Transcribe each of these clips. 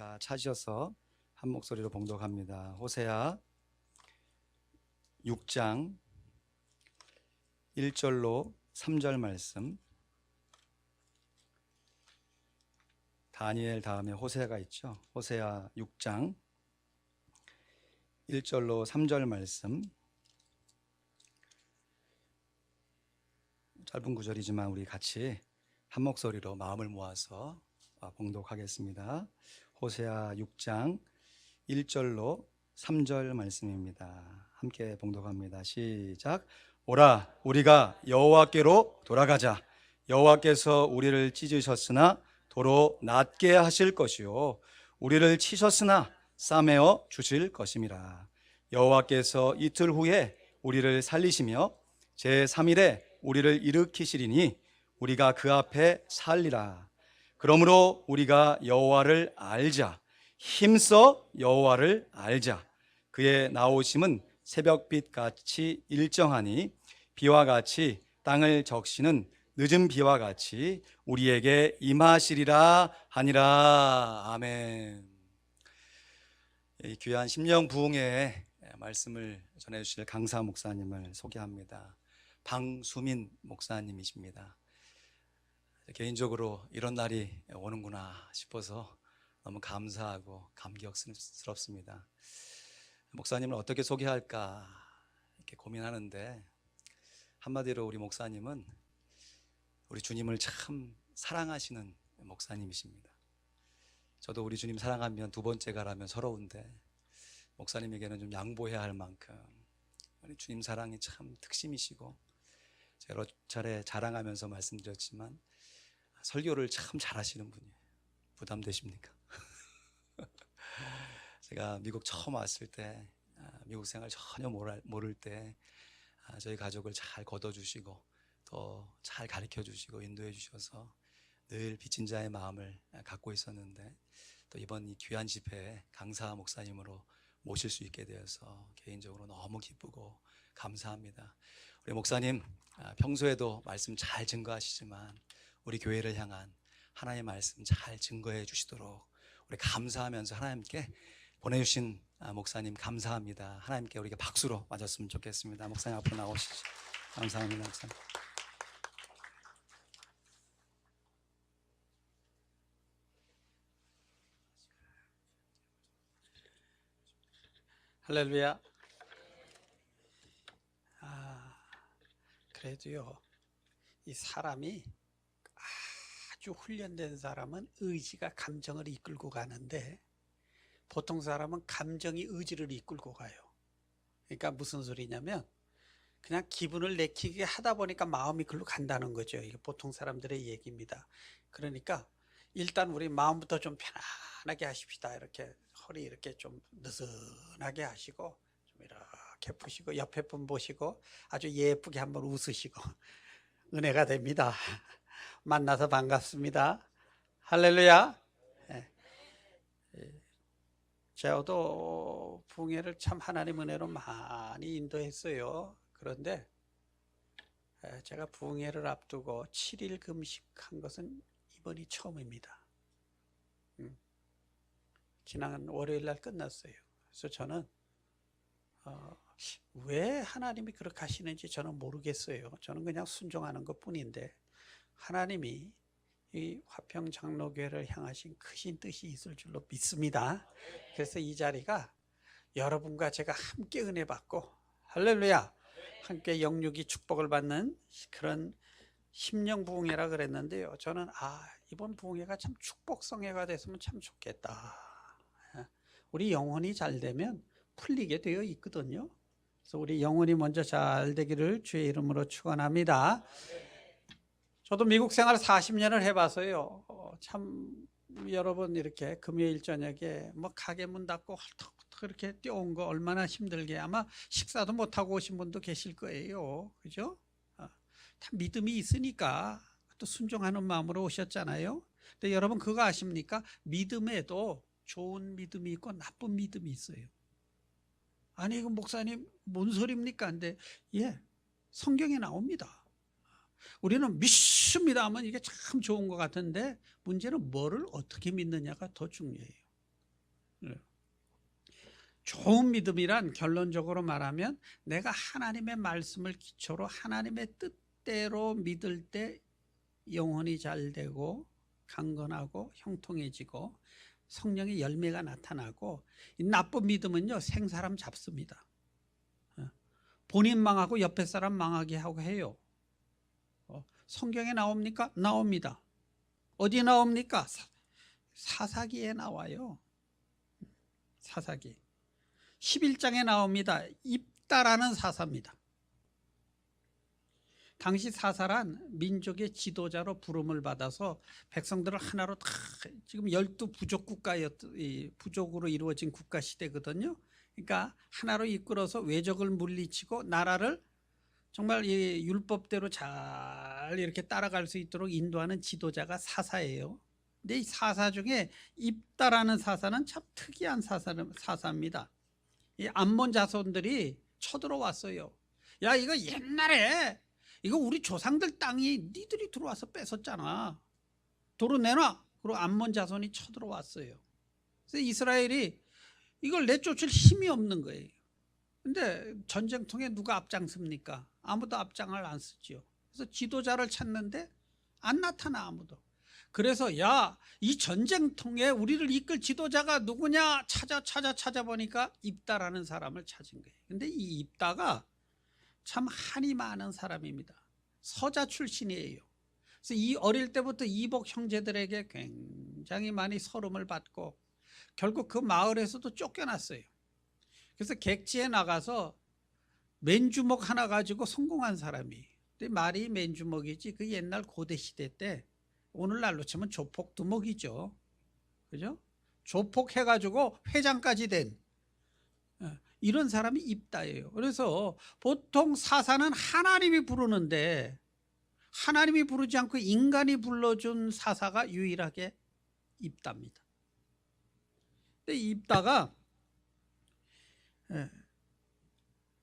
다 찾으셔서 한 목소리로 봉독합니다. 호세아 6장 1절로 3절 말씀. 다니엘 다음에 호세아가 있죠. 호세아 6장 1절로 3절 말씀. 짧은 구절이지만 우리 같이 한 목소리로 마음을 모아서 봉독하겠습니다. 호세아 6장 1절로 3절 말씀입니다. 함께 봉독합니다. 시작. 오라, 우리가 여호와께로 돌아가자. 여호와께서 우리를 찢으셨으나 도로 낫게 하실 것이요 우리를 치셨으나 싸매어 주실 것임이라. 여호와께서 이틀 후에 우리를 살리시며 제3일에 우리를 일으키시리니 우리가 그 앞에 살리라. 그러므로 우리가 여호와를 알자. 힘써 여호와를 알자. 그의 나오심은 새벽빛 같이 일정하니 비와 같이 땅을 적시는 늦은 비와 같이 우리에게 임하시리라 하니라. 아멘. 이 귀한 심령 부흥회의 말씀을 전해주실 강사 목사님을 소개합니다. 방수민 목사님이십니다. 개인적으로 이런 날이 오는구나 싶어서 너무 감사하고 감격스럽습니다. 목사님을 어떻게 소개할까 이렇게 고민하는데, 한마디로 우리 목사님은 우리 주님을 참 사랑하시는 목사님이십니다. 저도 우리 주님 사랑하면 두 번째 가라면 서러운데, 목사님에게는 좀 양보해야 할 만큼 우리 주님 사랑이 참 특심이시고, 제가 여러 차례 자랑하면서 말씀드렸지만 설교를 참 잘하시는 분이에요. 부담되십니까? 제가 미국 처음 왔을 때, 미국 생활 전혀 모를 때 저희 가족을 잘 거둬주시고 더 잘 가르쳐주시고 인도해 주셔서 늘 빚진 자의 마음을 갖고 있었는데, 또 이번 이 귀한 집회에 강사 목사님으로 모실 수 있게 되어서 개인적으로 너무 기쁘고 감사합니다. 우리 목사님 평소에도 말씀 잘 증거하시지만 우리 교회를 향한 하나님의 말씀 잘 증거해 주시도록 우리 감사하면서 하나님께 보내주신 목사님 감사합니다. 하나님께 우리가 박수로 맞았으면 좋겠습니다. 목사님 앞으로 나오시죠. 감사합니다. 목사님. 할렐루야. 그래도요, 이 사람이 아주 훈련된 사람은 의지가 감정을 이끌고 가는데, 보통 사람은 감정이 의지를 이끌고 가요. 그러니까 무슨 소리냐면, 그냥 기분을 내키게 하다 보니까 마음이 글로 간다는 거죠. 이게 보통 사람들의 얘기입니다. 그러니까 일단 우리 마음부터 좀 편안하게 하십시다. 이렇게 허리 이렇게 좀 느슨하게 하시고, 좀 이렇게 푸시고, 옆에 분 보시고 아주 예쁘게 한번 웃으시고 은혜가 됩니다. 만나서 반갑습니다. 할렐루야. 저도 부흥회를 참 하나님 은혜로 많이 인도했어요. 그런데 제가 부흥회를 앞두고 7일 금식한 것은 이번이 처음입니다. 지난 월요일 날 끝났어요. 그래서 저는 왜 하나님이 그렇게 하시는지 저는 모르겠어요. 저는 그냥 순종하는 것 뿐인데, 하나님이 이 화평장로교회를 향하신 크신 뜻이 있을 줄로 믿습니다. 그래서 이 자리가 여러분과 제가 함께 은혜 받고, 할렐루야, 함께 영육이 축복을 받는 그런 심령 부흥회라 그랬는데요, 저는 이번 부흥회가 참 축복성회가 됐으면 참 좋겠다. 우리 영혼이 잘 되면 풀리게 되어 있거든요. 그래서 우리 영혼이 먼저 잘 되기를 주의 이름으로 축원합니다. 저도 미국 생활 40년을 해봐서요, 참 여러분 이렇게 금요일 저녁에 뭐 가게 문 닫고 헐떡헐떡 이렇게 뛰어온 거 얼마나 힘들게, 아마 식사도 못하고 오신 분도 계실 거예요. 그죠? 다 믿음이 있으니까 또 순종하는 마음으로 오셨잖아요. 근데 여러분 그거 아십니까? 믿음에도 좋은 믿음이 있고 나쁜 믿음이 있어요. 아니 이거 목사님 뭔 소리입니까? 근데 성경에 나옵니다. 우리는 믿습니다 하면 이게 참 좋은 것 같은데, 문제는 뭐를 어떻게 믿느냐가 더 중요해요. 좋은 믿음이란 결론적으로 말하면 내가 하나님의 말씀을 기초로 하나님의 뜻대로 믿을 때 영혼이 잘 되고 강건하고 형통해지고 성령의 열매가 나타나고, 이 나쁜 믿음은요 생사람 잡습니다. 본인 망하고 옆에 사람 망하게 하고 해요. 성경에 나옵니까? 나옵니다. 어디 나옵니까? 사사기에 나와요. 사사기 11장에 나옵니다. 입다라는 사사입니다. 당시 사사란 민족의 지도자로 부름을 받아서 백성들을 하나로 다, 지금 12부족 부족으로 이루어진 국가 시대거든요. 그러니까 하나로 이끌어서 외적을 물리치고 나라를 정말 이 율법대로 잘 이렇게 따라갈 수 있도록 인도하는 지도자가 사사예요. 근데 이 사사 중에 입다라는 사사는 참 특이한 사사입니다. 이 암몬 자손들이 쳐들어왔어요. 야, 이거 옛날에 이거 우리 조상들 땅이 니들이 들어와서 뺏었잖아. 도로 내놔. 그리고 암몬 자손이 쳐들어왔어요. 그래서 이스라엘이 이걸 내쫓을 힘이 없는 거예요. 근데 전쟁통에 누가 앞장섭니까? 아무도 앞장을 안 쓰지요. 그래서 지도자를 찾는데 안 나타나 아무도. 그래서 야, 이 전쟁통에 우리를 이끌 지도자가 누구냐 찾아보니까 입다라는 사람을 찾은 거예요. 근데 이 입다가 참 한이 많은 사람입니다. 서자 출신이에요. 그래서 이 어릴 때부터 이복 형제들에게 굉장히 많이 서름을 받고 결국 그 마을에서도 쫓겨났어요. 그래서 객지에 나가서 맨주먹 하나 가지고 성공한 사람이. 근데 말이 맨주먹이지 그 옛날 고대 시대 때 오늘날로 치면 조폭 두목이죠. 그죠? 조폭 해가지고 회장까지 된 이런 사람이 입다예요. 그래서 보통 사사는 하나님이 부르는데 하나님이 부르지 않고 인간이 불러준 사사가 유일하게 입다입니다. 근데 입다가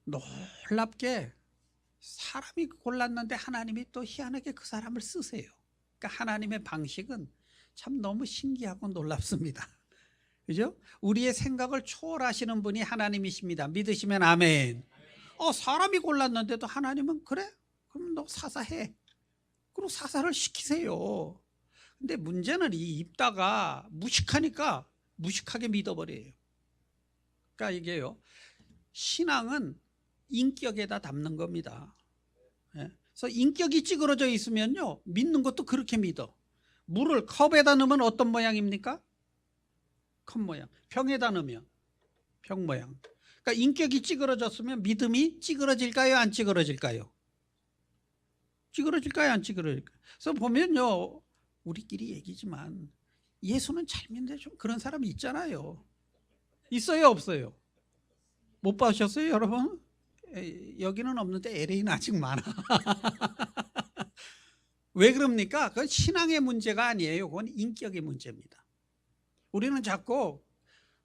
놀랍게 사람이 골랐는데 하나님이 또 희한하게 그 사람을 쓰세요. 그러니까 하나님의 방식은 참 너무 신기하고 놀랍습니다. 그죠? 우리의 생각을 초월하시는 분이 하나님이십니다. 믿으시면 아멘. 사람이 골랐는데도 하나님은 그래? 그럼 너 사사해. 그리고 사사를 시키세요. 근데 문제는 이 입다가 무식하니까 무식하게 믿어버려요. 그러니까 이게요, 신앙은 인격에다 담는 겁니다. 그래서 인격이 찌그러져 있으면요 믿는 것도 그렇게 믿어. 물을 컵에다 넣으면 어떤 모양입니까? 컵 모양. 병에다 넣으면 병 모양. 그러니까 인격이 찌그러졌으면 믿음이 찌그러질까요? 안 찌그러질까요? 찌그러질까요? 안 찌그러질까요? 그래서 보면요, 우리끼리 얘기지만 예수는 잘 믿는데 좀 그런 사람이 있잖아요. 있어요, 없어요? 못 봐셨어요, 여러분? 여기는 없는데 LA는 아직 많아. 왜 그럽니까? 그건 신앙의 문제가 아니에요. 그건 인격의 문제입니다. 우리는 자꾸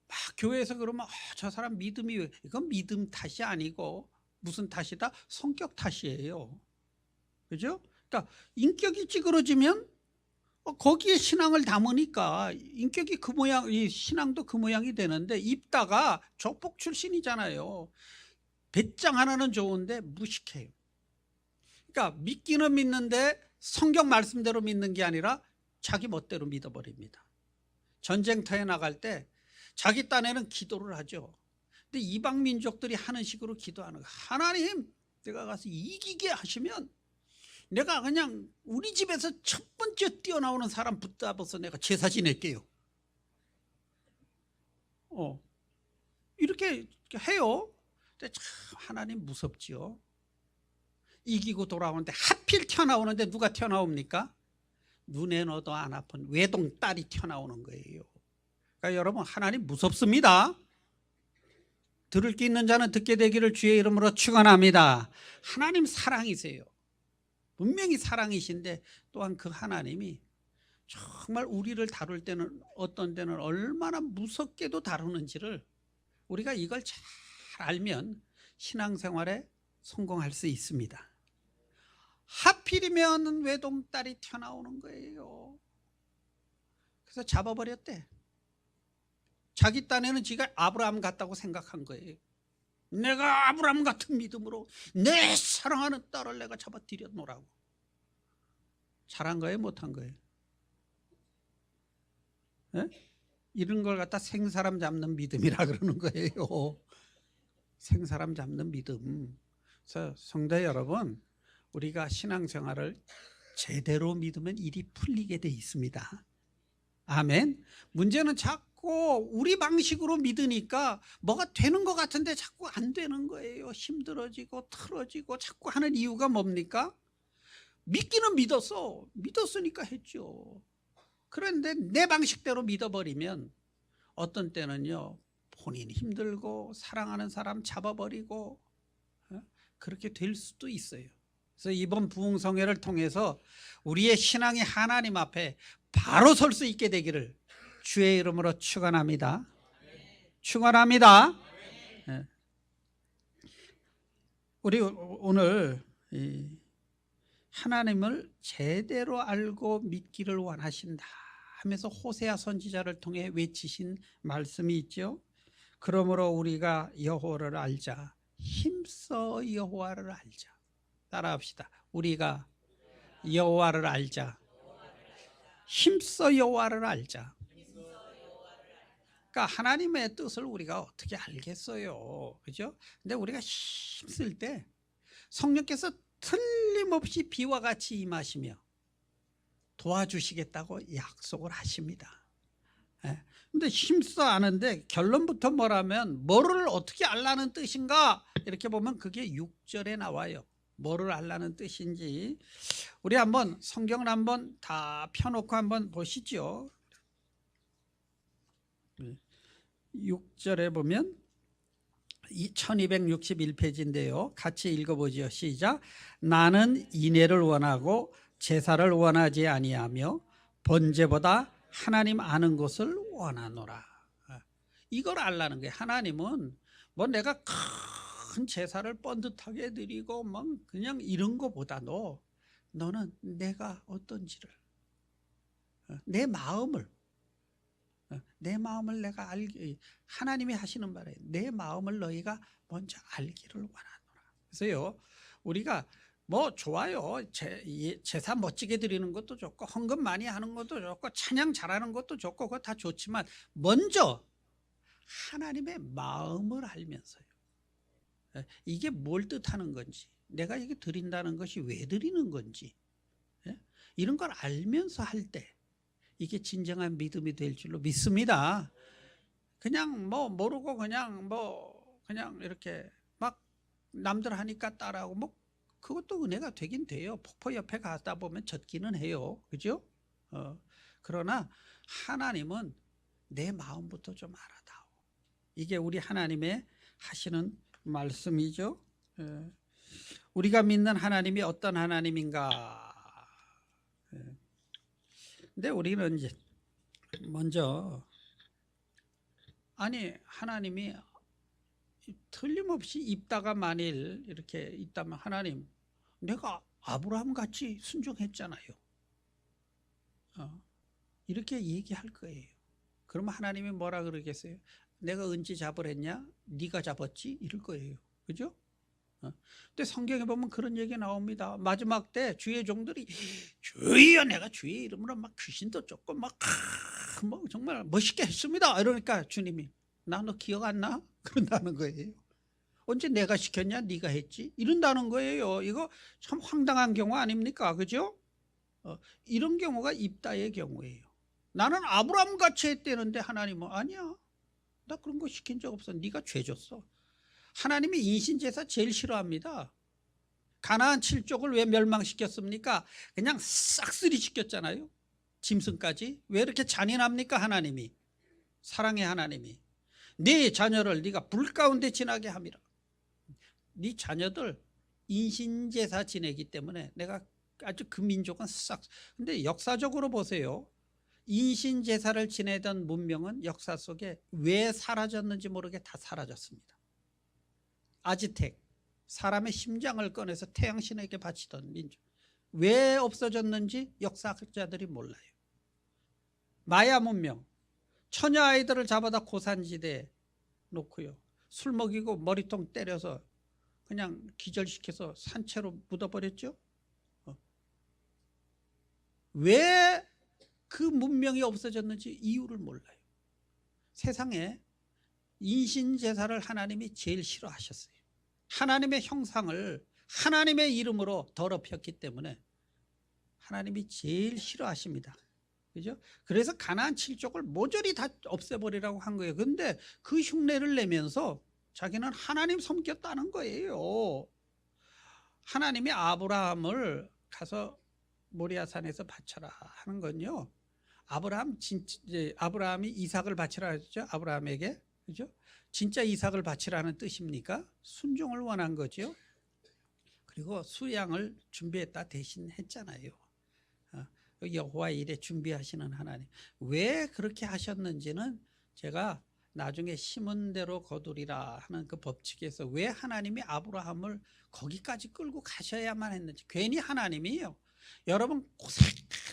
막 교회에서 그러면 저 사람 믿음이, 이건 믿음 탓이 아니고 무슨 탓이다? 성격 탓이에요. 그죠? 그러니까 인격이 찌그러지면 거기에 신앙을 담으니까 인격이 그 모양, 이 신앙도 그 모양이 되는데, 입다가 조폭 출신이잖아요. 배짱 하나는 좋은데 무식해요. 그러니까 믿기는 믿는데 성경 말씀대로 믿는 게 아니라 자기 멋대로 믿어버립니다. 전쟁터에 나갈 때 자기 딴에는 기도를 하죠. 근데 이방 민족들이 하는 식으로 기도하는 거예요. 하나님, 내가 가서 이기게 하시면 내가 그냥 우리 집에서 첫 번째 뛰어나오는 사람 붙잡아서 내가 제사 지낼게요. 이렇게 해요. 근데 참 하나님 무섭지요. 이기고 돌아오는데 하필 튀어나오는데 누가 튀어나옵니까? 눈에 넣어도 안 아픈 외동딸이 튀어나오는 거예요. 그러니까 여러분, 하나님 무섭습니다. 들을 게 있는 자는 듣게 되기를 주의 이름으로 축원합니다. 하나님 사랑이세요. 분명히 사랑이신데 또한 그 하나님이 정말 우리를 다룰 때는 어떤 때는 얼마나 무섭게도 다루는지를 우리가 이걸 잘 알면 신앙생활에 성공할 수 있습니다. 하필이면 외동딸이 튀어나오는 거예요. 그래서 잡아버렸대. 자기 딴에는 지가 아브라함 같다고 생각한 거예요. 내가 아브라함 같은 믿음으로 내 사랑하는 딸을 내가 잡아들여 놓으라고. 잘한 거예요, 못한 거예요? 네? 이런 걸 갖다 생사람 잡는 믿음이라 그러는 거예요. 생사람 잡는 믿음. 그래서 성도 여러분, 우리가 신앙생활을 제대로 믿으면 일이 풀리게 돼 있습니다. 아멘. 문제는 자꾸 우리 방식으로 믿으니까 뭐가 되는 것 같은데 자꾸 안 되는 거예요. 힘들어지고 틀어지고 자꾸 하는 이유가 뭡니까? 믿기는 믿었어. 믿었으니까 했죠. 그런데 내 방식대로 믿어버리면 어떤 때는요, 본인 힘들고 사랑하는 사람 잡아버리고 그렇게 될 수도 있어요. 그래서 이번 부흥성회를 통해서 우리의 신앙이 하나님 앞에 바로 설 수 있게 되기를 주의 이름으로 축원합니다. 축원합니다. 우리 오늘 하나님을 제대로 알고 믿기를 원하신다 하면서 호세아 선지자를 통해 외치신 말씀이 있죠. 그러므로 우리가 여호와를 알자. 힘써 여호와를 알자. 따라합시다. 우리가 여호와를 알자. 힘써 여호와를 알자. 그러니까 하나님의 뜻을 우리가 어떻게 알겠어요, 그죠? 근데 우리가 힘쓸 때 성령께서 틀림없이 비와 같이 임하시며 도와주시겠다고 약속을 하십니다. 근데 힘써 아는데 결론부터 뭐라면 뭐를 어떻게 알라는 뜻인가 이렇게 보면 그게 6절에 나와요. 뭐를 알라는 뜻인지 우리 한번 성경을 한번 다 펴놓고 한번 보시죠. 6절에 보면 1261페이지인데요. 같이 읽어보죠. 시작. 나는 인애를 원하고 제사를 원하지 아니하며 번제보다 하나님 아는 것을 원하노라. 이걸 알라는 거예요. 하나님은 뭐 내가 큰 제사를 번듯하게 드리고 뭐 그냥 이런 거보다도 너는 내가 어떤지를 내 마음을 내가 알기, 하나님이 하시는 말이에요. 내 마음을 너희가 먼저 알기를 원하노라. 그래서요, 우리가 뭐 좋아요. 제사 멋지게 드리는 것도 좋고 헌금 많이 하는 것도 좋고 찬양 잘하는 것도 좋고 그거 다 좋지만 먼저 하나님의 마음을 알면서요. 이게 뭘 뜻하는 건지, 내가 이게 드린다는 것이 왜 드리는 건지, 이런 걸 알면서 할 때 이게 진정한 믿음이 될 줄로 믿습니다. 그냥 뭐 모르고 그냥 이렇게 막 남들 하니까 따라하고 뭐 그것도 은혜가 되긴 돼요. 폭포 옆에 가다 보면 젖기는 해요. 그죠? 그러나 하나님은 내 마음부터 좀 알아다오. 이게 우리 하나님의 하시는 말씀이죠. 우리가 믿는 하나님이 어떤 하나님인가? 근데 우리는 이제 먼저 아니 하나님이 틀림없이 입다가 만일 이렇게 있다면 하나님 내가 아브라함 같이 순종했잖아요. 이렇게 얘기할 거예요. 그러면 하나님이 뭐라 그러겠어요? 내가 언제 잡으랬냐? 네가 잡았지? 이럴 거예요. 그죠? 근데 성경에 보면 그런 얘기 나옵니다. 마지막 때 주의 종들이 주여 내가 주의 이름으로 막 귀신도 쫓고 막 뭐 정말 멋있게 했습니다. 이러니까 주님이 나 너 기억 안 나? 그런다는 거예요. 언제 내가 시켰냐? 네가 했지? 이런다는 거예요. 이거 참 황당한 경우 아닙니까? 그죠? 이런 경우가 입다의 경우예요. 나는 아브라함 같이 했다는데 하나님은 아니야. 나 그런 거 시킨 적 없어. 네가 죄 졌어. 하나님이 인신제사 제일 싫어합니다. 가나안 7족을 왜 멸망시켰습니까? 그냥 싹쓸이 시켰잖아요. 짐승까지. 왜 이렇게 잔인합니까? 하나님이. 사랑의 하나님이. 네 자녀를 네가 불 가운데 지나게 함이라. 네 자녀들 인신제사 지내기 때문에 내가 아주 그 민족은 싹. 근데 역사적으로 보세요. 인신제사를 지내던 문명은 역사 속에 왜 사라졌는지 모르게 다 사라졌습니다. 아즈텍, 사람의 심장을 꺼내서 태양신에게 바치던 민족. 왜 없어졌는지 역사학자들이 몰라요. 마야 문명, 처녀 아이들을 잡아다 고산지대에 놓고요. 술 먹이고 머리통 때려서 그냥 기절시켜서 산채로 묻어버렸죠. 왜 그 문명이 없어졌는지 이유를 몰라요. 세상에 인신제사를 하나님이 제일 싫어하셨어요. 하나님의 형상을 하나님의 이름으로 더럽혔기 때문에 하나님이 제일 싫어하십니다. 그죠? 그래서 가나안 7족을 모조리 다 없애버리라고 한 거예요. 그런데 그 흉내를 내면서 자기는 하나님 섬겼다는 거예요. 하나님이 아브라함을 가서 모리아산에서 바쳐라 하는 건요. 아브라함이 이삭을 바치라 했죠. 아브라함에게. 그죠? 진짜 이삭을 바치라는 뜻입니까? 순종을 원한 거죠. 그리고 수양을 준비했다 대신 했잖아요. 여호와 일에 준비하시는 하나님. 왜 그렇게 하셨는지는 제가 나중에 심은 대로 거두리라 하는 그 법칙에서 왜 하나님이 아브라함을 거기까지 끌고 가셔야만 했는지. 괜히 하나님이요. 여러분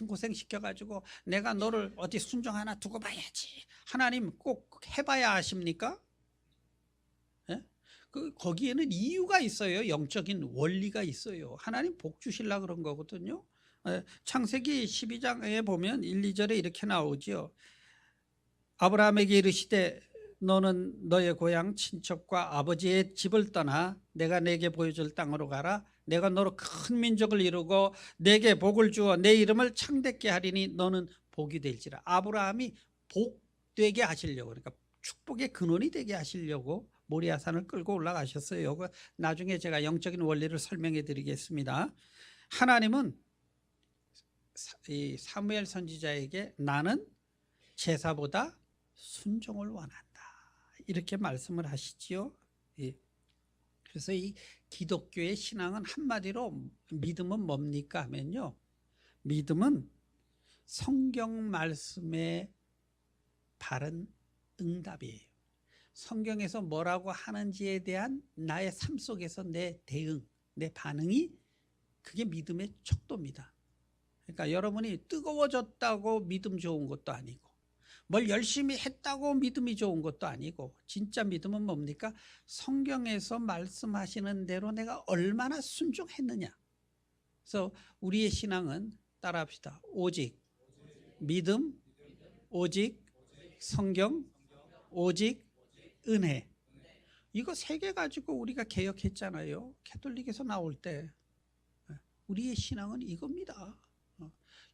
고생 시켜가지고 내가 너를 어디 순종 하나 두고 봐야지. 하나님 꼭 해봐야 하십니까? 예? 거기에는 이유가 있어요. 영적인 원리가 있어요. 하나님 복 주시려고 그런 거거든요. 창세기 12장에 보면 1, 2절에 이렇게 나오죠. 아브라함에게 이르시되 너는 너의 고향 친척과 아버지의 집을 떠나 내가 내게 보여줄 땅으로 가라. 내가 너로 큰 민족을 이루고 내게 복을 주어 내 이름을 창대케 하리니 너는 복이 될지라. 아브라함이 복되게 하시려고, 그러니까 축복의 근원이 되게 하시려고 모리아산을 끌고 올라가셨어요. 나중에 제가 영적인 원리를 설명해 드리겠습니다. 하나님은 이 사무엘 선지자에게 나는 제사보다 순종을 원한다 이렇게 말씀을 하시지요. 그래서 이 기독교의 신앙은 한마디로 믿음은 뭡니까 하면요, 믿음은 성경 말씀에 바른 응답이에요. 성경에서 뭐라고 하는지에 대한 나의 삶 속에서 내 대응, 내 반응이 그게 믿음의 척도입니다. 그러니까 여러분이 뜨거워졌다고 믿음 좋은 것도 아니고 뭘 열심히 했다고 믿음이 좋은 것도 아니고, 진짜 믿음은 뭡니까? 성경에서 말씀하시는 대로 내가 얼마나 순종했느냐. 그래서 우리의 신앙은 따라합시다. 오직 믿음, 오직 성경, 오직 은혜. 이거 세 개 가지고 우리가 개혁했잖아요. 가톨릭에서 나올 때. 우리의 신앙은 이겁니다.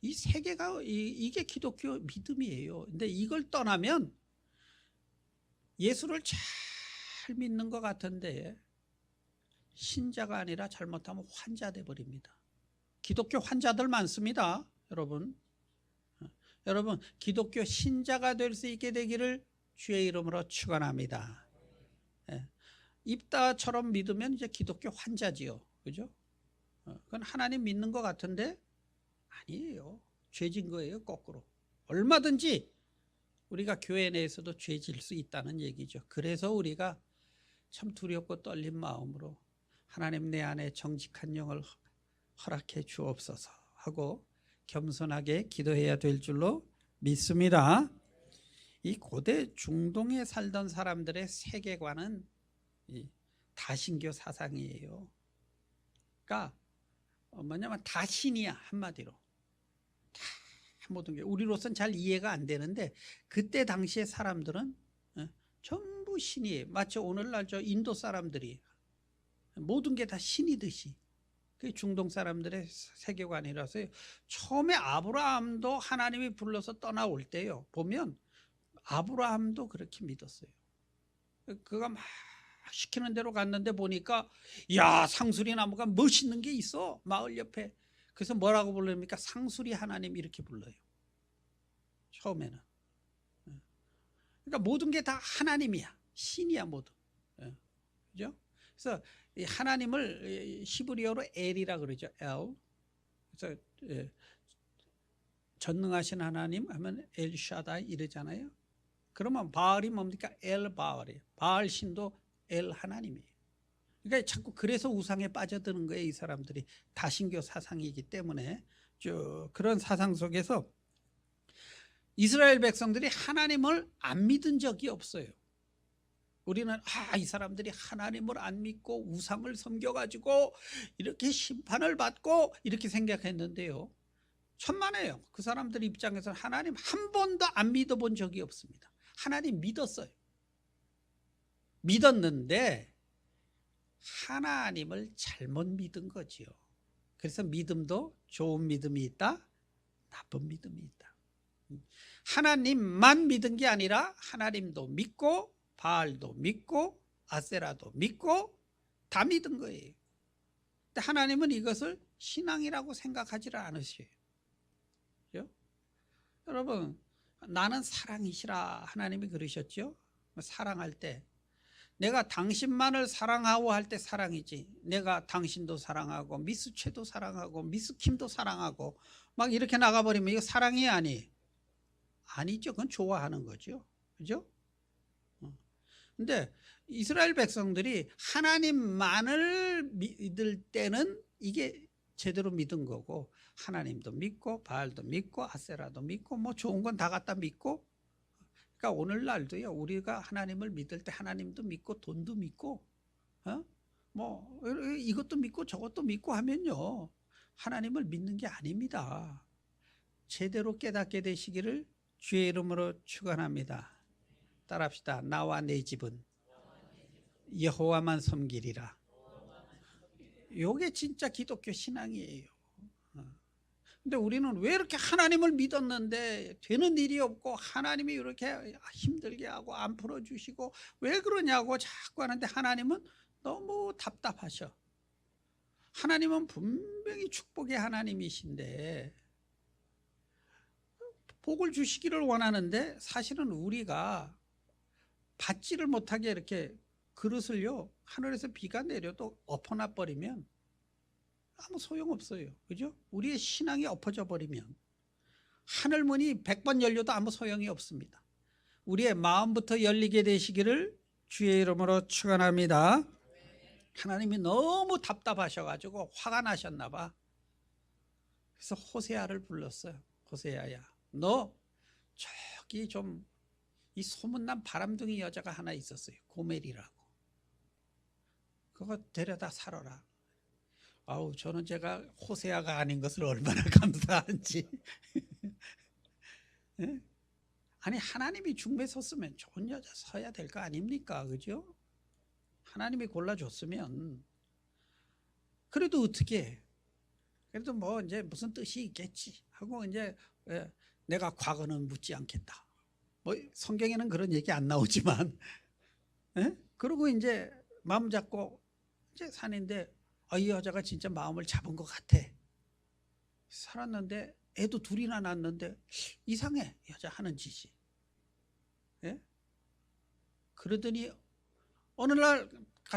이 세 개가 이게 기독교 믿음이에요. 근데 이걸 떠나면 예수를 잘 믿는 것 같은데 신자가 아니라 잘못하면 환자 돼 버립니다. 기독교 환자들 많습니다. 여러분 기독교 신자가 될 수 있게 되기를 주의 이름으로 축원합니다. 입다처럼 믿으면 이제 기독교 환자지요. 그죠? 그건 하나님 믿는 것 같은데 아니에요. 죄진 거예요. 거꾸로. 얼마든지 우리가 교회 내에서도 죄질 수 있다는 얘기죠. 그래서 우리가 참 두렵고 떨린 마음으로 하나님 내 안에 정직한 영을 허락해 주옵소서 하고 겸손하게 기도해야 될 줄로 믿습니다. 이 고대 중동에 살던 사람들의 세계관은 이 다신교 사상이에요. 그러니까 뭐냐면 다 신이야. 한마디로 다 모든 게 우리로서는 잘 이해가 안 되는데 그때 당시의 사람들은 전부 신이에요. 마치 오늘날 저 인도 사람들이 모든 게 다 신이듯이 그게 중동 사람들의 세계관이라서요. 처음에 아브라함도 하나님이 불러서 떠나올 때요, 보면 아브라함도 그렇게 믿었어요. 그가 막 시키는 대로 갔는데 보니까 야, 상수리 나무가 멋있는 게 있어, 마을 옆에. 그래서 뭐라고 부릅니까? 상수리 하나님 이렇게 불러요. 처음에는. 그러니까 모든 게 다 하나님이야. 신이야 모두. 그죠? 그래서 이 하나님을 히브리어로 엘이라 그러죠. 엘. 그래서 전능하신 하나님 하면 엘샤다이 이러잖아요. 그러면 바알이 뭡니까? 엘 바알이에요. 바알 신도 엘 하나님이에요. 그러니까 자꾸 그래서 우상에 빠져드는 거예요. 이 사람들이 다신교 사상이기 때문에 쭉 그런 사상 속에서 이스라엘 백성들이 하나님을 안 믿은 적이 없어요. 우리는 이 사람들이 하나님을 안 믿고 우상을 섬겨가지고 이렇게 심판을 받고 이렇게 생각했는데요, 천만에요. 그 사람들 입장에서는 하나님 한 번도 안 믿어본 적이 없습니다. 하나님 믿었어요. 믿었는데 하나님을 잘못 믿은 거지요. 그래서 믿음도 좋은 믿음이 있다, 나쁜 믿음이 있다. 하나님만 믿은 게 아니라 하나님도 믿고 바알도 믿고 아세라도 믿고 다 믿은 거예요. 근데 하나님은 이것을 신앙이라고 생각하지를 않으셔요. 그렇죠? 여러분, 나는 사랑이시라 하나님이 그러셨죠. 사랑할 때 내가 당신만을 사랑하고 할 때 사랑이지, 내가 당신도 사랑하고 미스 최도 사랑하고 미스 킴도 사랑하고 막 이렇게 나가버리면 이거 사랑이 아니죠. 그건 좋아하는 거죠. 그죠? 근데 이스라엘 백성들이 하나님만을 믿을 때는 이게 제대로 믿은 거고, 하나님도 믿고 바알도 믿고 아세라도 믿고 뭐 좋은 건 다 갖다 믿고. 그러니까 오늘날도요, 우리가 하나님을 믿을 때 하나님도 믿고 돈도 믿고 뭐 이것도 믿고 저것도 믿고 하면요, 하나님을 믿는 게 아닙니다. 제대로 깨닫게 되시기를 주의 이름으로 축원합니다. 따라합시다. 나와 내 집은 여호와만 섬기리라. 요게 진짜 기독교 신앙이에요. 근데 우리는 왜 이렇게 하나님을 믿었는데 되는 일이 없고 하나님이 이렇게 힘들게 하고 안 풀어주시고 왜 그러냐고 자꾸 하는데, 하나님은 너무 답답하셔. 하나님은 분명히 축복의 하나님이신데 복을 주시기를 원하는데, 사실은 우리가 받지를 못하게 이렇게 그릇을요, 하늘에서 비가 내려도 엎어놔 버리면 아무 소용없어요. 그죠? 우리의 신앙이 엎어져 버리면 하늘문이 100번 열려도 아무 소용이 없습니다. 우리의 마음부터 열리게 되시기를 주의 이름으로 축원합니다. 하나님이 너무 답답하셔가지고 화가 나셨나 봐. 그래서 호세아를 불렀어요. 호세아야, 너 저기 좀 이 소문난 바람둥이 여자가 하나 있었어요. 고멜이라고. 그거 데려다 살아라. 아우, 저는 제가 호세아가 아닌 것을 얼마나 감사한지. 네? 아니, 하나님이 중매 섰으면 좋은 여자 서야 될 거 아닙니까? 그죠? 하나님이 골라줬으면. 그래도 어떻게, 그래도 뭐 이제 무슨 뜻이 있겠지 하고 이제 내가 과거는 묻지 않겠다. 뭐 성경에는 그런 얘기 안 나오지만, 그러고 이제 마음 잡고 이제 사는데, 이 여자가 진짜 마음을 잡은 것 같아. 살았는데 애도 둘이나 낳았는데 이상해, 여자 하는 짓이. 그러더니 어느 날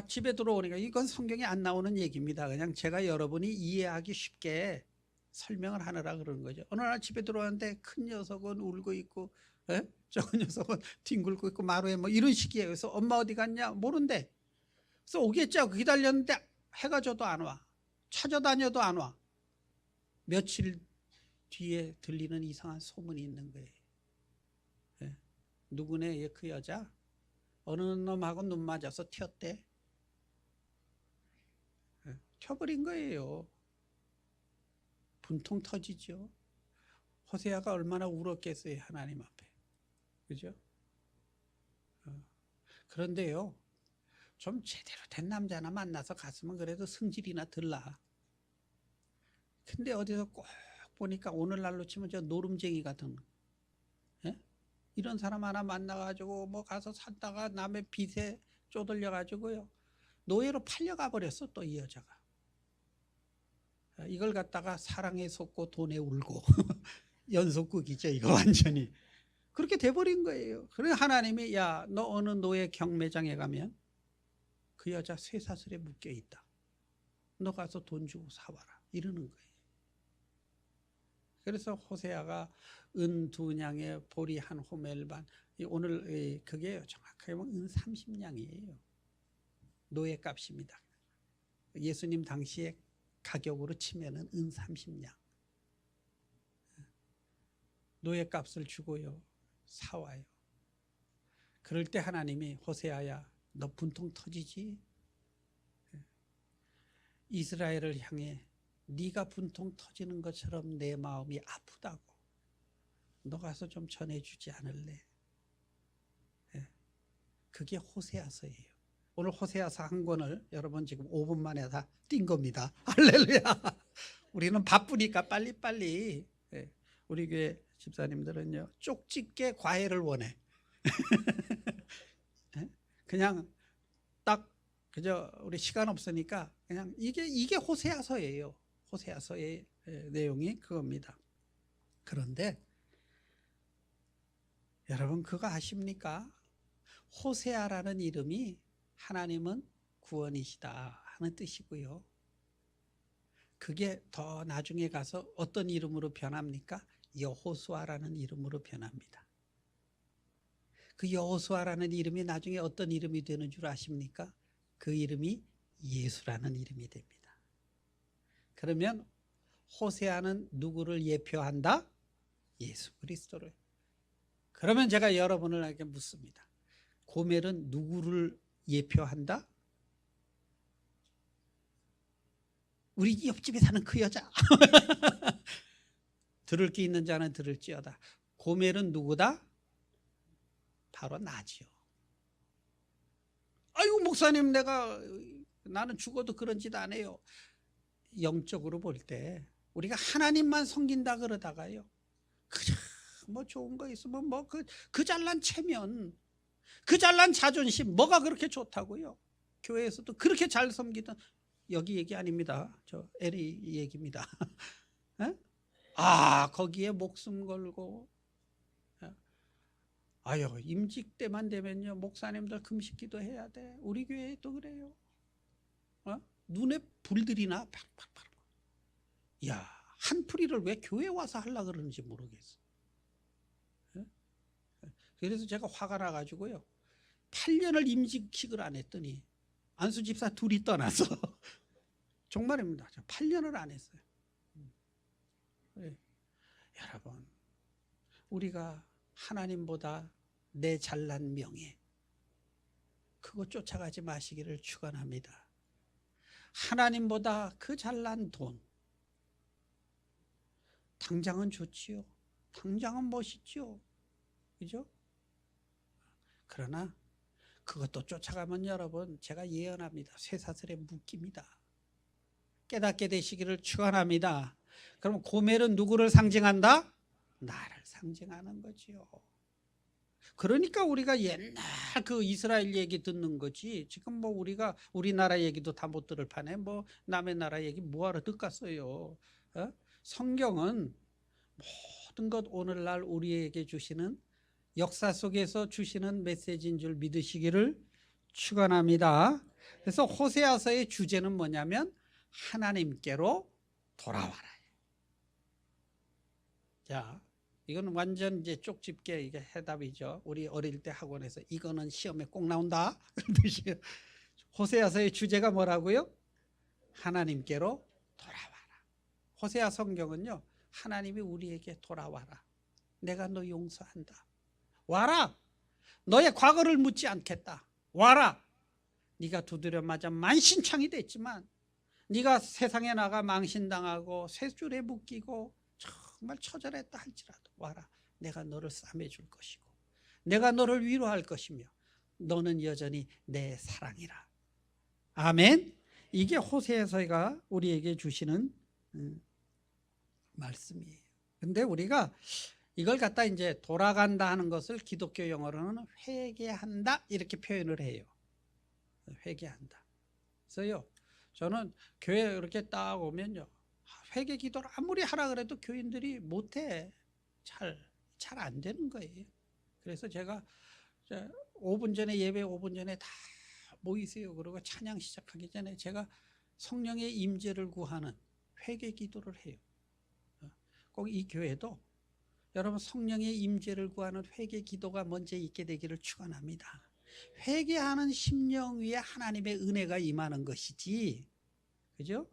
집에 들어오니까, 이건 성경에 안 나오는 얘기입니다. 그냥 제가 여러분이 이해하기 쉽게 설명을 하느라 그러는 거죠. 어느 날 집에 들어왔는데 큰 녀석은 울고 있고 적은 녀석은 뒹굴고 있고 마루에 뭐 이런 식이에요. 그래서 엄마 어디 갔냐? 모른대. 그래서 오겠죠. 기다렸는데 해가 져도 안 와. 찾아다녀도 안 와. 며칠 뒤에 들리는 이상한 소문이 있는 거예요. 누구네, 그 여자 어느 놈하고 눈 맞아서 튀었대. 튀어버린 거예요. 분통 터지죠. 호세아가 얼마나 울었겠어요, 하나님 앞에. 그죠? 그런데요, 좀 제대로 된 남자나 만나서 갔으면 그래도 성질이나 들라. 근데 어디서 꼭 보니까 오늘날로 치면 저 노름쟁이 같은, 이런 사람 하나 만나가지고 뭐 가서 살다가 남의 빚에 쪼들려가지고요, 노예로 팔려가 버렸어. 또 이 여자가 이걸 갖다가 사랑에 속고 돈에 울고 연속극이죠 이거 완전히. 그렇게 돼버린 거예요. 그래 하나님이, 야, 너 어느 노예 경매장에 가면 그 여자 쇠사슬에 묶여 있다. 너 가서 돈 주고 사와라. 이러는 거예요. 그래서 호세아가 은 2냥에 보리 한 호멜 반, 오늘 그게 정확하게 보면 은 30냥이에요. 노예 값입니다. 예수님 당시에 가격으로 치면은 은 30냥. 노예값을 주고요 사와요. 그럴 때 하나님이 호세아야 너 분통 터지지? 이스라엘을 향해 네가 분통 터지는 것처럼 내 마음이 아프다고 너 가서 좀 전해주지 않을래? 그게 호세아서예요. 오늘 호세아서 한 권을 여러분 지금 5분 만에 다 뛴 겁니다. 할렐루야. 우리는 바쁘니까 빨리빨리. 우리 교회 집사님들은요 쪽집게 과외를 원해. 그냥 딱 그저 우리 시간 없으니까 그냥 이게 호세아서예요. 호세아서의 내용이 그겁니다. 그런데 여러분 그거 아십니까? 호세아라는 이름이 하나님은 구원이시다 하는 뜻이고요. 그게 더 나중에 가서 어떤 이름으로 변합니까? 여호수아라는 이름으로 변합니다. 그 여호수아라는 이름이 나중에 어떤 이름이 되는 줄 아십니까? 그 이름이 예수라는 이름이 됩니다. 그러면 호세아는 누구를 예표한다? 예수 그리스도를. 그러면 제가 여러분에게 묻습니다. 고멜은 누구를 예표한다? 우리 옆집에 사는 그 여자. 들을 게 있는 자는 들을지어다. 고멜은 누구다? 바로 나지요. 아이고 목사님 나는 죽어도 그런 짓 안 해요. 영적으로 볼 때 우리가 하나님만 섬긴다 그러다가요 그냥 뭐 좋은 거 있으면 뭐 그 잘난 체면 그 잘난 자존심 뭐가 그렇게 좋다고요. 교회에서도 그렇게 잘 섬기던 여기 얘기 아닙니다. 저 에리 얘기입니다. 거기에 목숨 걸고 아유 임직 때만 되면요 목사님들 금식기도 해야 돼. 우리 교회도 그래요. 눈에 불들이 나 팍팍팍. 야 한풀이를 왜 교회 와서 하려고 그러는지 모르겠어. 그래서 제가 화가 나가지고요 8년을 임직식을 안 했더니 안수 집사 둘이 떠나서 정말입니다. 8년을 안 했어요. 여러분 우리가 하나님보다 내 잘난 명예 그거 쫓아가지 마시기를 축원합니다. 하나님보다 그 잘난 돈 당장은 좋지요. 당장은 멋있지요. 그죠? 그러나 그것도 쫓아가면 여러분 제가 예언합니다. 쇠사슬에 묶입니다. 깨닫게 되시기를 축원합니다. 그럼 고멜은 누구를 상징한다? 나를 상징하는 거지요. 그러니까 우리가 옛날 그 이스라엘 얘기 듣는 거지. 지금 뭐 우리가 우리나라 얘기도 다 못 들을 판에 뭐 남의 나라 얘기 뭐하러 듣겠어요. 성경은 모든 것 오늘날 우리에게 주시는 역사 속에서 주시는 메시지인 줄 믿으시기를 축원합니다. 그래서 호세아서의 주제는 뭐냐면 하나님께로 돌아와라. 자, 이건 완전 이제 쪽집게 이게 해답이죠. 우리 어릴 때 학원에서 이거는 시험에 꼭 나온다. 호세아서의 주제가 뭐라고요? 하나님께로 돌아와라. 호세아 성경은요, 하나님이 우리에게 돌아와라. 내가 너 용서한다. 와라. 너의 과거를 묻지 않겠다. 와라. 네가 두드려 맞아 만신창이 됐지만 네가 세상에 나가 망신당하고 쇠줄에 묶이고 정말 처절했다 할지라도 와라. 내가 너를 싸매줄 것이고 내가 너를 위로할 것이며 너는 여전히 내 사랑이라. 아멘. 이게 호세아서가 우리에게 주시는 말씀이에요. 근데 우리가 이걸 갖다 이제 돌아간다 하는 것을 기독교 용어로는 회개한다 이렇게 표현을 해요. 회개한다. 그래서요 저는 교회 이렇게 딱 오면요 회개 기도를 아무리 하라 그래도 교인들이 못해. 잘 안 되는 거예요. 그래서 제가 5분 전에 예배 5분 전에 다 모이세요. 그러고 찬양 시작하기 전에 제가 성령의 임재를 구하는 회개 기도를 해요. 꼭 이 교회도 여러분 성령의 임재를 구하는 회개 기도가 먼저 있게 되기를 축원합니다. 회개하는 심령 위에 하나님의 은혜가 임하는 것이지, 그죠?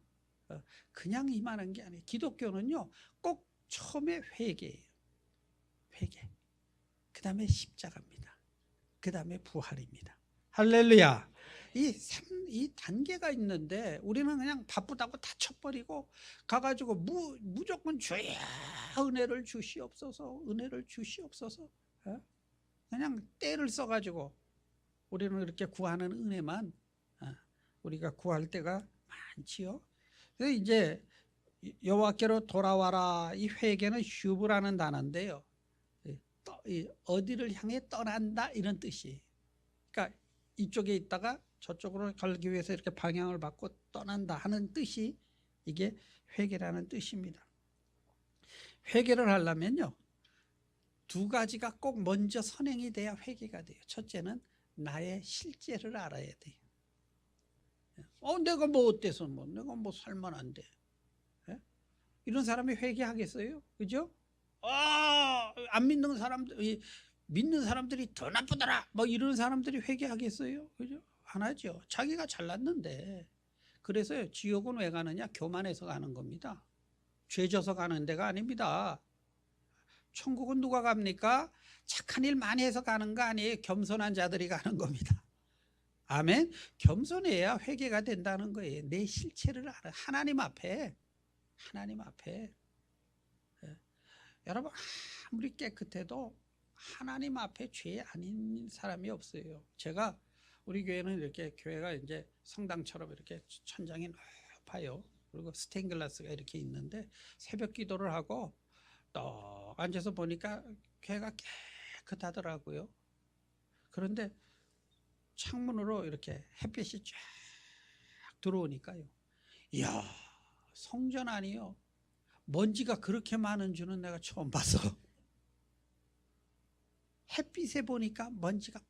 그냥 임하는 게 아니에요. 기독교는요 꼭 처음에 회개예요. 회개. 그 다음에 십자가입니다. 그 다음에 부활입니다. 할렐루야. 이 단계가 있는데 우리는 그냥 바쁘다고 다 쳐버리고 가가지고 무조건 주여 은혜를 주시옵소서, 은혜를 주시옵소서. 그냥 때를 써가지고 우리는 이렇게 구하는 은혜만 우리가 구할 때가 많지요. 그래서 이제 여호와께로 돌아와라. 이 회개는 휴브라는 단어인데요. 어디를 향해 떠난다 이런 뜻이. 그러니까 이쪽에 있다가 저쪽으로 가기 위해서 이렇게 방향을 바꿔 떠난다 하는 뜻이 이게 회개라는 뜻입니다. 회개를 하려면요, 두 가지가 꼭 먼저 선행이 돼야 회개가 돼요. 첫째는 나의 실제를 알아야 돼요. 내가 뭐 어때서 내가 뭐 살만한데. 이런 사람이 회개하겠어요? 그죠? 안 믿는 사람들, 믿는 사람들이 더 나쁘더라. 뭐 이런 사람들이 회개하겠어요? 그죠? 안 하죠. 자기가 잘났는데. 그래서 지옥은 왜 가느냐? 교만해서 가는 겁니다. 죄 져서 가는 데가 아닙니다. 천국은 누가 갑니까? 착한 일 많이 해서 가는 거 아니에요. 겸손한 자들이 가는 겁니다. 아멘. 겸손해야 회개가 된다는 거예요. 내 실체를 알아. 하나님 앞에. 여러분, 아무리 깨끗해도 하나님 앞에 죄 아닌 사람이 없어요. 제가 우리 교회는 이렇게 교회가 이제 성당처럼 이렇게 천장이 높아요. 그리고 스테인글라스가 이렇게 있는데 새벽 기도를 하고 또 앉아서 보니까 교회가 깨끗하더라고요. 그런데 창문으로 이렇게 햇빛이 쫙 들어오니까요. 이야, 성전 아니요. 먼지가 그렇게 많은 줄은 내가 처음 봤어. 햇빛에 보니까 먼지가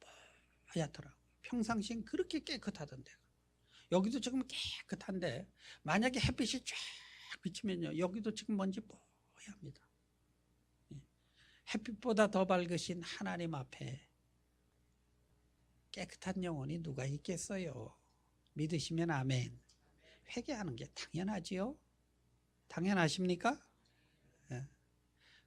뽀얗더라고요. 평상시엔 그렇게 깨끗하던데. 여기도 지금 깨끗한데 만약에 햇빛이 쫙 비치면요, 여기도 지금 먼지 뽀얗습니다. 햇빛보다 더 밝으신 하나님 앞에 깨끗한 영혼이 누가 있겠어요? 믿으시면 아멘. 회개하는 게 당연하지요? 당연하십니까?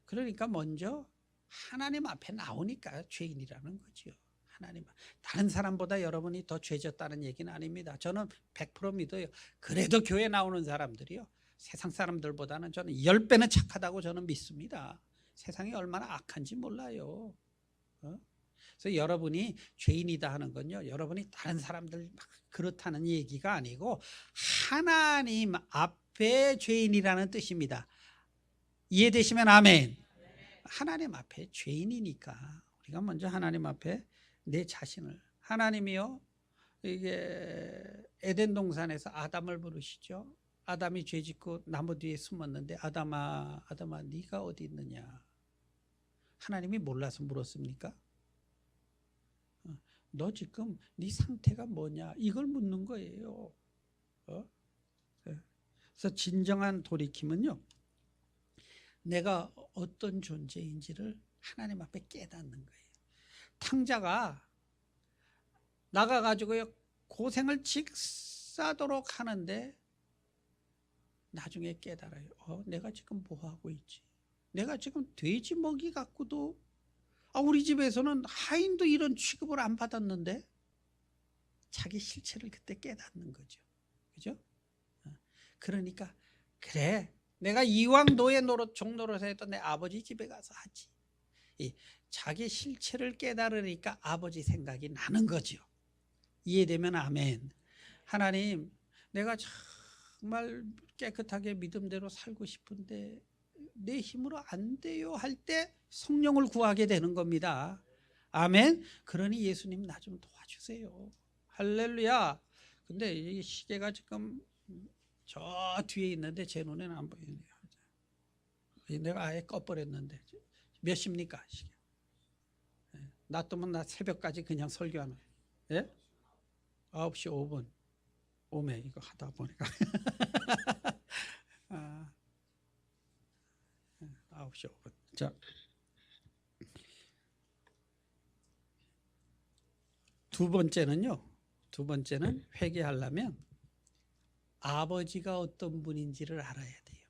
그러니까 먼저 하나님 앞에 나오니까 죄인이라는 거죠. 하나님, 다른 사람보다 여러분이 더 죄졌다는 얘기는 아닙니다. 저는 100% 믿어요. 그래도 교회 나오는 사람들이요, 세상 사람들보다는 저는 10배는 착하다고 저는 믿습니다. 세상이 얼마나 악한지 몰라요. 그래서 여러분이 죄인이다 하는 건요, 여러분이 다른 사람들 막 그렇다는 얘기가 아니고 하나님 앞에 죄인이라는 뜻입니다. 이해되시면 아멘. 하나님 앞에 죄인이니까 우리가 먼저 하나님 앞에 내 자신을, 하나님이요, 이게 에덴 동산에서 아담을 부르시죠. 아담이 죄짓고 나무 뒤에 숨었는데 아담아 네가 어디 있느냐. 하나님이 몰라서 물었습니까? 너 지금 네 상태가 뭐냐, 이걸 묻는 거예요. 그래서 진정한 돌이킴은요, 내가 어떤 존재인지를 하나님 앞에 깨닫는 거예요. 탕자가 나가가지고요, 고생을 직사도록 하는데 나중에 깨달아요. 내가 지금 뭐 하고 있지? 내가 지금 돼지 먹이 갖고도, 우리 집에서는 하인도 이런 취급을 안 받았는데, 자기 실체를 그때 깨닫는 거죠. 그죠? 그러니까 그래, 내가 이왕 노예 노릇 종노릇 해도 내 아버지 집에 가서 하지. 자기 실체를 깨달으니까 아버지 생각이 나는 거죠. 이해되면 아멘. 하나님, 내가 정말 깨끗하게 믿음대로 살고 싶은데 내 힘으로 안 돼요 할 때 성령을 구하게 되는 겁니다. 아멘. 그러니 예수님 나 좀 도와주세요. 할렐루야. 근데 이 시계가 지금 저 뒤에 있는데 제 눈에는 안 보이네요. 내가 아예 꺼버렸는데 몇 시입니까 시계? 놔두면 나 새벽까지 그냥 설교하는. 예? 9시 5분 오메 이거 하다 보니까 9시 5분. 자, 두 번째는 회개하려면 아버지가 어떤 분인지를 알아야 돼요.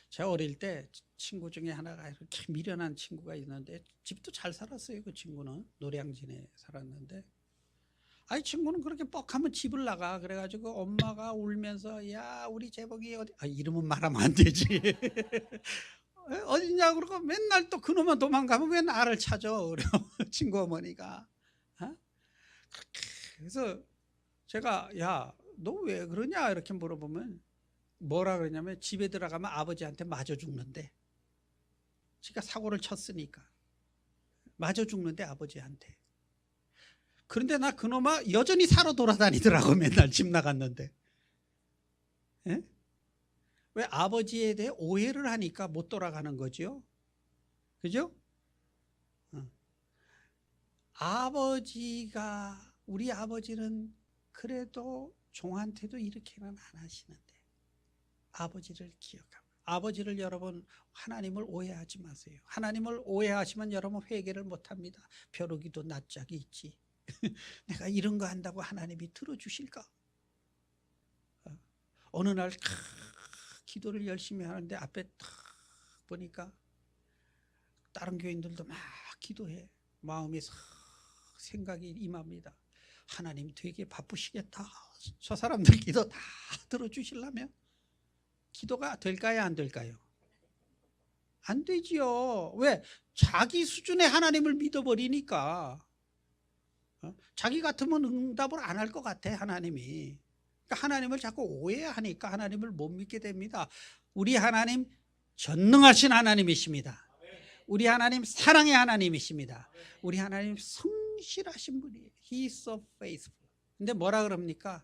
제가 어릴 때 친구 중에 하나가 이렇게 미련한 친구가 있는데 집도 잘 살았어요. 그 친구는 노량진에 살았는데 아이 친구는 그렇게 뻑하면 집을 나가. 그래가지고 엄마가 울면서 야 우리 재복이 어디 이름은 말하면 안 되지. 어디냐 그러고 맨날 또 그놈은 도망가면 왜 나를 찾아. 그래 친구 어머니가. 어? 그래서 제가 야 너 왜 그러냐 이렇게 물어보면 뭐라 그러냐면 집에 들어가면 아버지한테 맞아 죽는데. 지가 사고를 쳤으니까 맞아 죽는데 아버지한테. 그런데 나 그놈아 여전히 살아 돌아다니더라고. 맨날 집 나갔는데. 예? 왜 아버지에 대해 오해를 하니까 못 돌아가는 거죠. 그죠? 아버지가 우리 아버지는 그래도 종한테도 이렇게는 안 하시는데 아버지를 기억하고 아버지를 여러분 하나님을 오해하지 마세요. 하나님을 오해하시면 여러분 회개를 못합니다. 벼룩이도 낯짝이 있지. 내가 이런 거 한다고 하나님이 들어주실까? 어느 날 기도를 열심히 하는데 앞에 탁 보니까 다른 교인들도 막 기도해. 마음에 생각이 임합니다. 하나님 되게 바쁘시겠다. 저 사람들 기도 다 들어주시려면 기도가 될까요? 안 될까요? 안 되지요. 왜? 자기 수준의 하나님을 믿어버리니까. 자기 같으면 응답을 안 할 것 같아 하나님이. 그러니까 하나님을 자꾸 오해하니까 하나님을 못 믿게 됩니다. 우리 하나님 전능하신 하나님이십니다. 우리 하나님 사랑의 하나님이십니다. 우리 하나님 성실하신 분이에요. He is so faithful. 근데 뭐라 그럽니까?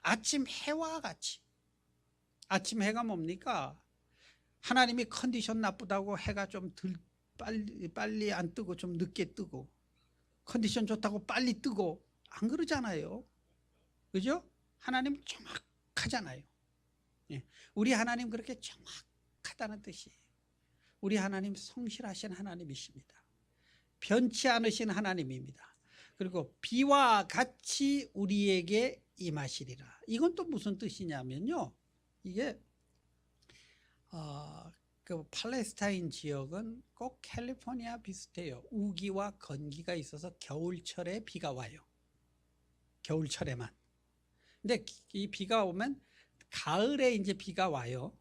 아침 해와 같이. 아침 해가 뭡니까? 하나님이 컨디션 나쁘다고 해가 좀 빨리 안 뜨고 좀 늦게 뜨고, 컨디션 좋다고 빨리 뜨고 안 그러잖아요. 그죠? 하나님 정확하잖아요. 예. 우리 하나님 그렇게 정확하다는 뜻이에요. 우리 하나님 성실하신 하나님이십니다. 변치 않으신 하나님입니다. 그리고 비와 같이 우리에게 임하시리라. 이건 또 무슨 뜻이냐면요. 이게 그 팔레스타인 지역은 꼭 캘리포니아 비슷해요. 우기와 건기가 있어서 겨울철에 비가 와요. 겨울철에만. 근데 이 비가 오면 가을에 이제 비가 와요.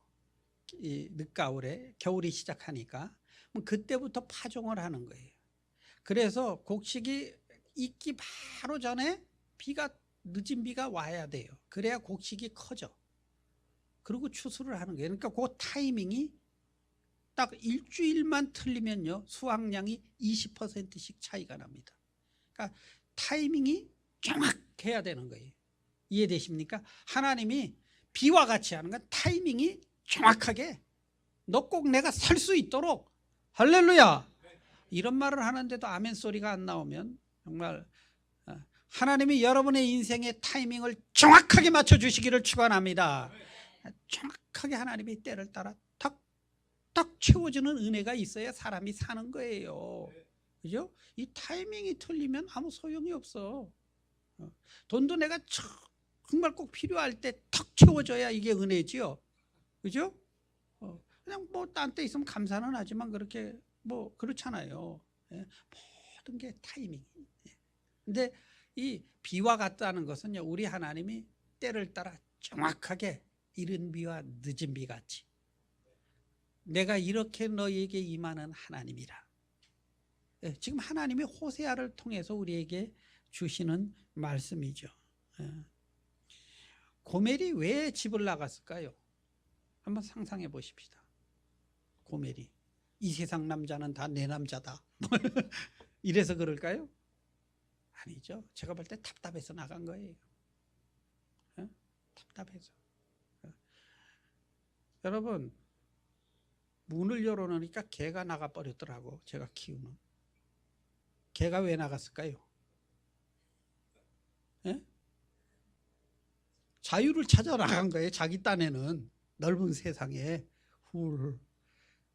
이 늦가을에 겨울이 시작하니까 그때부터 파종을 하는 거예요. 그래서 곡식이 익기 바로 전에 늦은 비가 와야 돼요. 그래야 곡식이 커져. 그리고 추수를 하는 거예요. 그러니까 그 타이밍이 딱 일주일만 틀리면요 수확량이 20%씩 차이가 납니다. 그러니까 타이밍이 정확해야 되는 거예요. 이해되십니까? 하나님이 비와 같이 하는 건 타이밍이 정확하게 너 꼭 내가 살 수 있도록 할렐루야 이런 말을 하는데도 아멘 소리가 안 나오면 정말 하나님이 여러분의 인생의 타이밍을 정확하게 맞춰주시기를 축원합니다. 정확하게 하나님이 때를 따라 탁 채워주는 은혜가 있어야 사람이 사는 거예요. 그죠? 이 타이밍이 틀리면 아무 소용이 없어. 돈도 내가 정말 꼭 필요할 때 탁 채워줘야 이게 은혜지요. 그죠? 그냥 뭐 딴 때 있으면 감사는 하지만 그렇게 뭐 그렇잖아요. 모든 게 타이밍. 근데 이 비와 같다는 것은요, 우리 하나님이 때를 따라 정확하게 이른 비와 늦은 비 같이 내가 이렇게 너희에게 임하는 하나님이라. 지금 하나님이 호세아를 통해서 우리에게 주시는 말씀이죠. 고멜이 왜 집을 나갔을까요? 한번 상상해 보십시다. 고멜이 이 세상 남자는 다 내 남자다 이래서 그럴까요? 아니죠. 제가 볼 때 답답해서 나간 거예요. 답답해서. 여러분 문을 열어놓으니까 개가 나가버렸더라고. 제가 키우는 개가 왜 나갔을까요? 자유를 찾아 나간 거예요. 자기 딴에는 넓은 세상에 훌.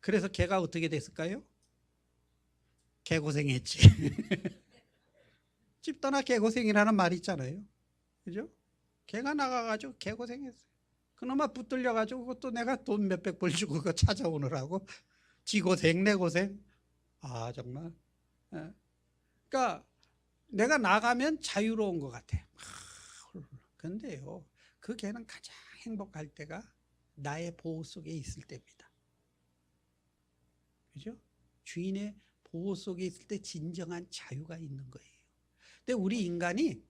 그래서 개가 어떻게 됐을까요? 개고생했지. 집 떠나 개고생이라는 말이 있잖아요. 그죠? 개가 나가가지고 개고생했어요. 그놈아 붙들려가지고 그것도 내가 돈 몇백 불 주고 그거 찾아오느라고 지 고생 내 고생. 아 정말. 예. 그러니까 내가 나가면 자유로운 것 같아. 그런데요, 그 개는 가장 행복할 때가 나의 보호 속에 있을 때입니다. 그죠? 주인의 보호 속에 있을 때 진정한 자유가 있는 거예요. 근데 우리 인간이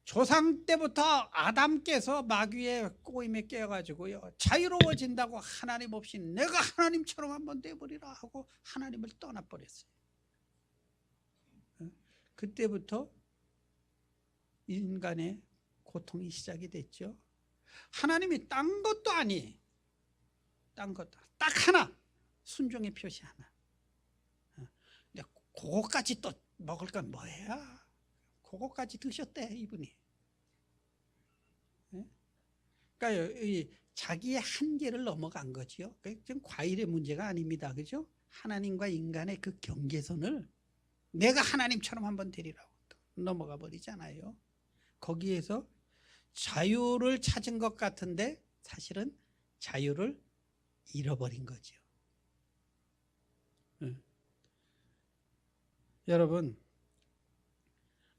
조상 때부터 아담께서 마귀의 꼬임에 깨어가지고요, 자유로워진다고 하나님 없이 내가 하나님처럼 한번 돼버리라 하고 하나님을 떠나버렸어요. 그때부터 인간의 고통이 시작이 됐죠. 하나님이 딴 것도 아니, 딴 것도 딱 하나, 순종의 표시 하나. 근데 그거까지 또 먹을 건 뭐야? 그거까지 드셨대 이분이. 그러니까 이 자기의 한계를 넘어간 거지요. 지금 과일의 문제가 아닙니다, 그죠? 하나님과 인간의 그 경계선을 내가 하나님처럼 한번 되리라고 넘어가 버리잖아요. 거기에서 자유를 찾은 것 같은데 사실은 자유를 잃어버린 거죠. 여러분,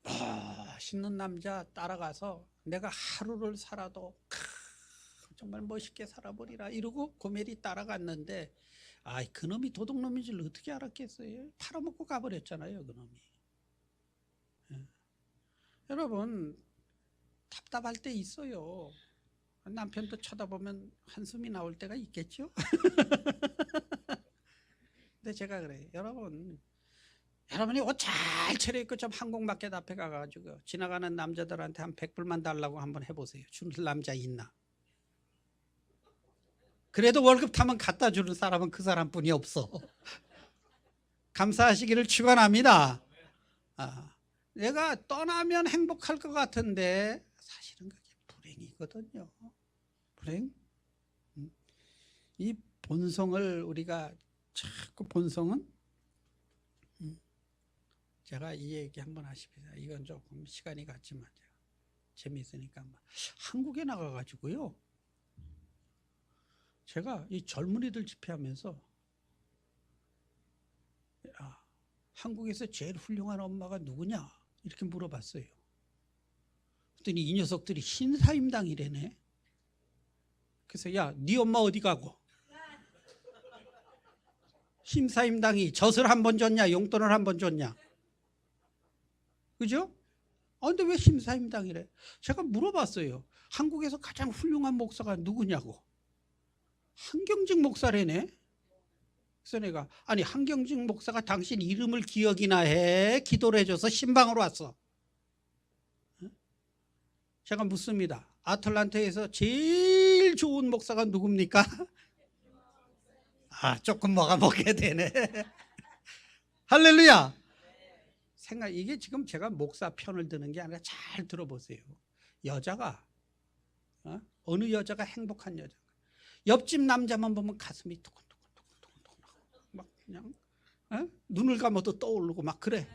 멋있는 남자 따라가서 내가 하루를 살아도 정말 멋있게 살아버리라 이러고 고멜이 따라갔는데, 그놈이 도둑놈인 줄 어떻게 알았겠어요? 팔아먹고 가버렸잖아요, 그놈이. 여러분, 답답할 때 있어요. 남편도 쳐다보면 한숨이 나올 때가 있겠죠? 근데 제가 그래요. 여러분이 옷 잘 차려입고 좀 항공마켓 앞에 가가지고 지나가는 남자들한테 한 100불만 달라고 한번 해보세요. 줄 남자 있나? 그래도 월급 타면 갖다 주는 사람은 그 사람뿐이 없어. 감사하시기를 축원합니다. 내가 떠나면 행복할 것 같은데 사실은 그게 불행이거든요. 불행. 이 본성을 우리가 자꾸 본성은, 제가 이 얘기 한번 하십니다. 이건 조금 시간이 갔지만 재미있으니까. 한국에 나가가지고요, 제가 이 젊은이들 집회하면서 한국에서 제일 훌륭한 엄마가 누구냐 이렇게 물어봤어요. 그랬더니 이 녀석들이 신사임당이래네. 그래서 야, 네 엄마 어디 가고? 신사임당이 젖을 한 번 줬냐 용돈을 한 번 줬냐? 그죠? 근데 왜 신사임당이래? 제가 물어봤어요. 한국에서 가장 훌륭한 목사가 누구냐고. 한경직 목사래네. 그래서 내가, 아니 한경직 목사가 당신 이름을 기억이나 해? 기도를 해줘서 신방으로 왔어. 제가 묻습니다. 아틀란타에서 제일 좋은 목사가 누굽니까? 조금 먹게 되네. 할렐루야. 이게 지금 제가 목사 편을 드는 게 아니라 잘 들어보세요. 여자가, 어느 여자가 행복한 여자, 옆집 남자만 보면 가슴이 두근두근두근두근 막 그냥 눈을 감아도 떠오르고 막 그래.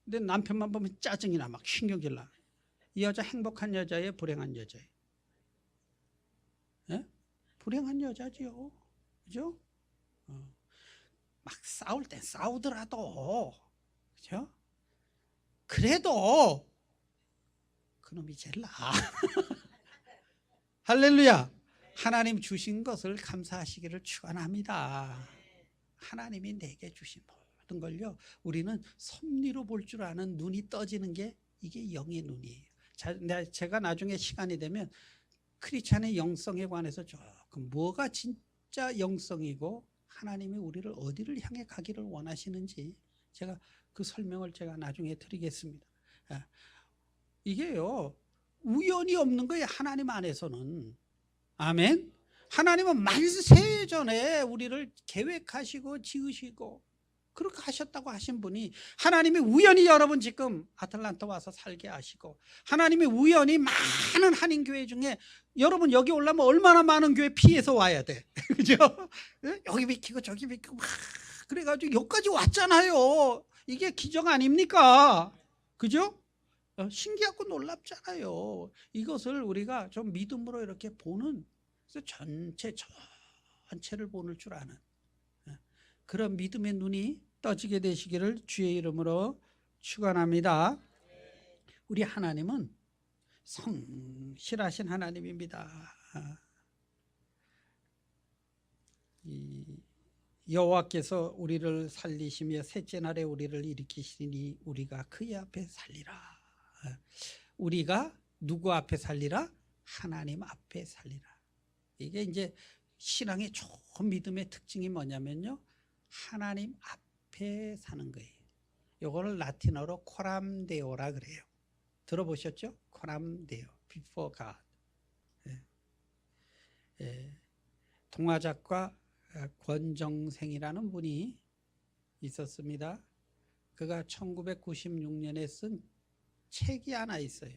근데 남편만 보면 짜증이 나, 막 신경질 나. 이 여자 행복한 여자예요, 불행한 여자예요? 불행한 여자지요, 그죠? 막 싸울 땐 싸우더라도, 그죠? 그래도 그놈이 제일 나아. 할렐루야. 하나님 주신 것을 감사하시기를 축원합니다. 하나님이 내게 주신 모든 걸요, 우리는 섭리로 볼 줄 아는 눈이 떠지는 게 이게 영의 눈이에요. 제가 나중에 시간이 되면 크리스찬의 영성에 관해서 조금 뭐가 진짜 영성이고 하나님이 우리를 어디를 향해 가기를 원하시는지 제가 그 설명을 제가 나중에 드리겠습니다. 이게요, 우연이 없는 거예요, 하나님 안에서는. 아멘. 하나님은 만세 전에 우리를 계획하시고 지으시고 그렇게 하셨다고 하신 분이, 하나님이 우연히 여러분 지금 아틀란타 와서 살게 하시고, 하나님이 우연히 많은 한인교회 중에 여러분 여기 올라면 얼마나 많은 교회 피해서 와야 돼. 그죠? 여기 비키고 저기 비키고 막 그래가지고 여기까지 왔잖아요. 이게 기적 아닙니까? 그죠? 신기하고 놀랍잖아요. 이것을 우리가 좀 믿음으로 이렇게 보는, 그래서 전체를 보는 줄 아는 그런 믿음의 눈이 떠지게 되시기를 주의 이름으로 축원합니다. 우리 하나님은 성실하신 하나님입니다. 여호와께서 우리를 살리시며 셋째 날에 우리를 일으키시니 우리가 그의 앞에 살리라. 우리가 누구 앞에 살리라? 하나님 앞에 살리라. 이게 이제 신앙의 좋은 믿음의 특징이 뭐냐면요, 하나님 앞에 사는 거예요. 이거를 라틴어로 코람데오라 그래요. 들어보셨죠? 코람데오, before God. 동화작가 권정생이라는 분이 있었습니다. 그가 1996년에 쓴 책이 하나 있어요.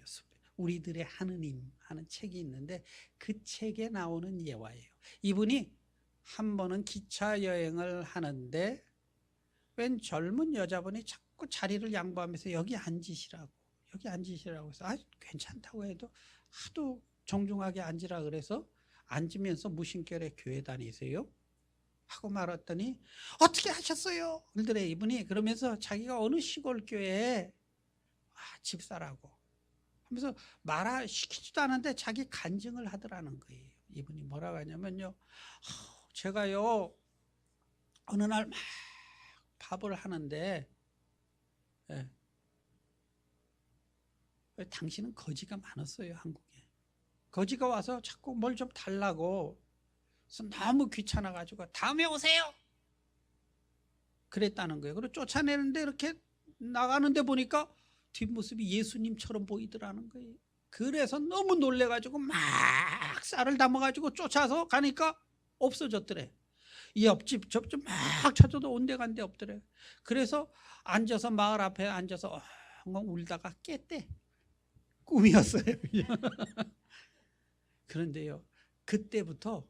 우리들의 하느님 하는 책이 있는데 그 책에 나오는 예화예요. 이분이 한 번은 기차 여행을 하는데 웬 젊은 여자분이 자꾸 자리를 양보하면서 여기 앉으시라고 해서 괜찮다고 해도 하도 정중하게 앉으라 그래서 앉으면서 무심결에 교회 다니세요? 하고 말았더니 어떻게 하셨어요? 그러더래 이분이. 그러면서 자기가 어느 시골 교회에 집사라고 하면서 시키지도 않은데 자기 간증을 하더라는 거예요. 이분이 뭐라고 하냐면요, 제가요 어느 날 막 밥을 하는데 당신은 거지가 많았어요. 한국에 거지가 와서 자꾸 뭘 좀 달라고 그래서 너무 귀찮아가지고 다음에 오세요 그랬다는 거예요. 그리고 쫓아내는데 이렇게 나가는데 보니까 뒷모습이 예수님처럼 보이더라는 거예요. 그래서 너무 놀래가지고 막 쌀을 담아가지고 쫓아서 가니까 없어졌더래. 이 옆집 저집 막 찾아도 온데간데 없더래. 그래서 앉아서 마을 앞에 앉아서 엉엉 울다가 깼대. 꿈이었어요. 그런데요, 그때부터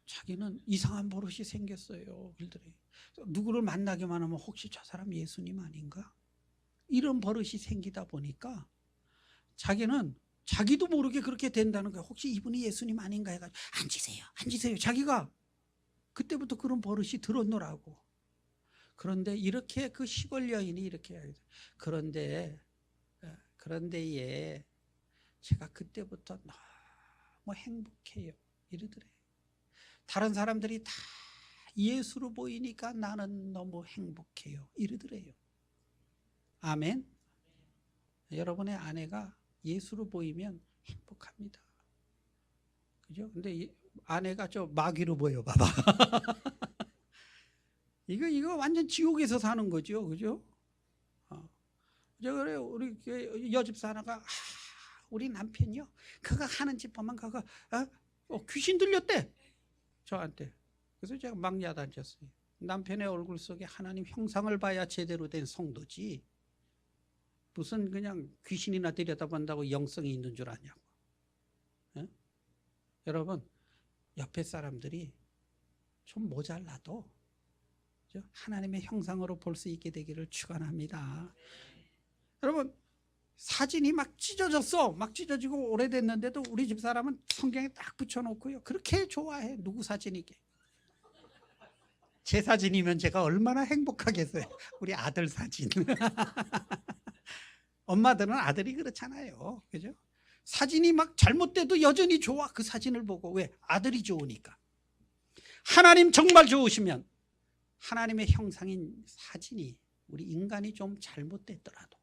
자기는 이상한 버릇이 생겼어요. 그러더니 누구를 만나기만 하면 혹시 저 사람 예수님 아닌가? 이런 버릇이 생기다 보니까 자기는 자기도 모르게 그렇게 된다는 거예요. 혹시 이분이 예수님 아닌가 해가지고 앉으세요. 자기가 그때부터 그런 버릇이 들었노라고. 그런데 이렇게 그 시골 여인이 이렇게 그런데에 제가 그때부터 너무 행복해요 이러더래요. 다른 사람들이 다 예수로 보이니까 나는 너무 행복해요 이러더래요. 아멘. 여러분의 아내가 예수로 보이면 행복합니다. 그죠? 근데 아내가 저 마귀로 보여 봐봐. 이거 완전 지옥에서 사는 거죠. 그죠? 그래 우리 여집사 하나가 우리 남편이요, 그가 하는 짓 보면 그가 귀신 들렸대 저한테. 그래서 제가 막 야단쳤어요. 남편의 얼굴 속에 하나님 형상을 봐야 제대로 된 성도지 무슨 그냥 귀신이나 들여다본다고 영성이 있는 줄 아냐고. 여러분, 옆에 사람들이 좀 모자라도 하나님의 형상으로 볼 수 있게 되기를 축원합니다. 여러분, 사진이 막 찢어졌어. 막 찢어지고 오래됐는데도 우리 집 사람은 성경에 딱 붙여놓고요, 그렇게 좋아해. 누구 사진이게? 제 사진이면 제가 얼마나 행복하겠어요. 우리 아들 사진. 엄마들은 아들이 그렇잖아요. 그죠? 사진이 막 잘못돼도 여전히 좋아. 그 사진을 보고. 왜? 아들이 좋으니까. 하나님 정말 좋으시면 하나님의 형상인 사진이, 우리 인간이 좀 잘못됐더라도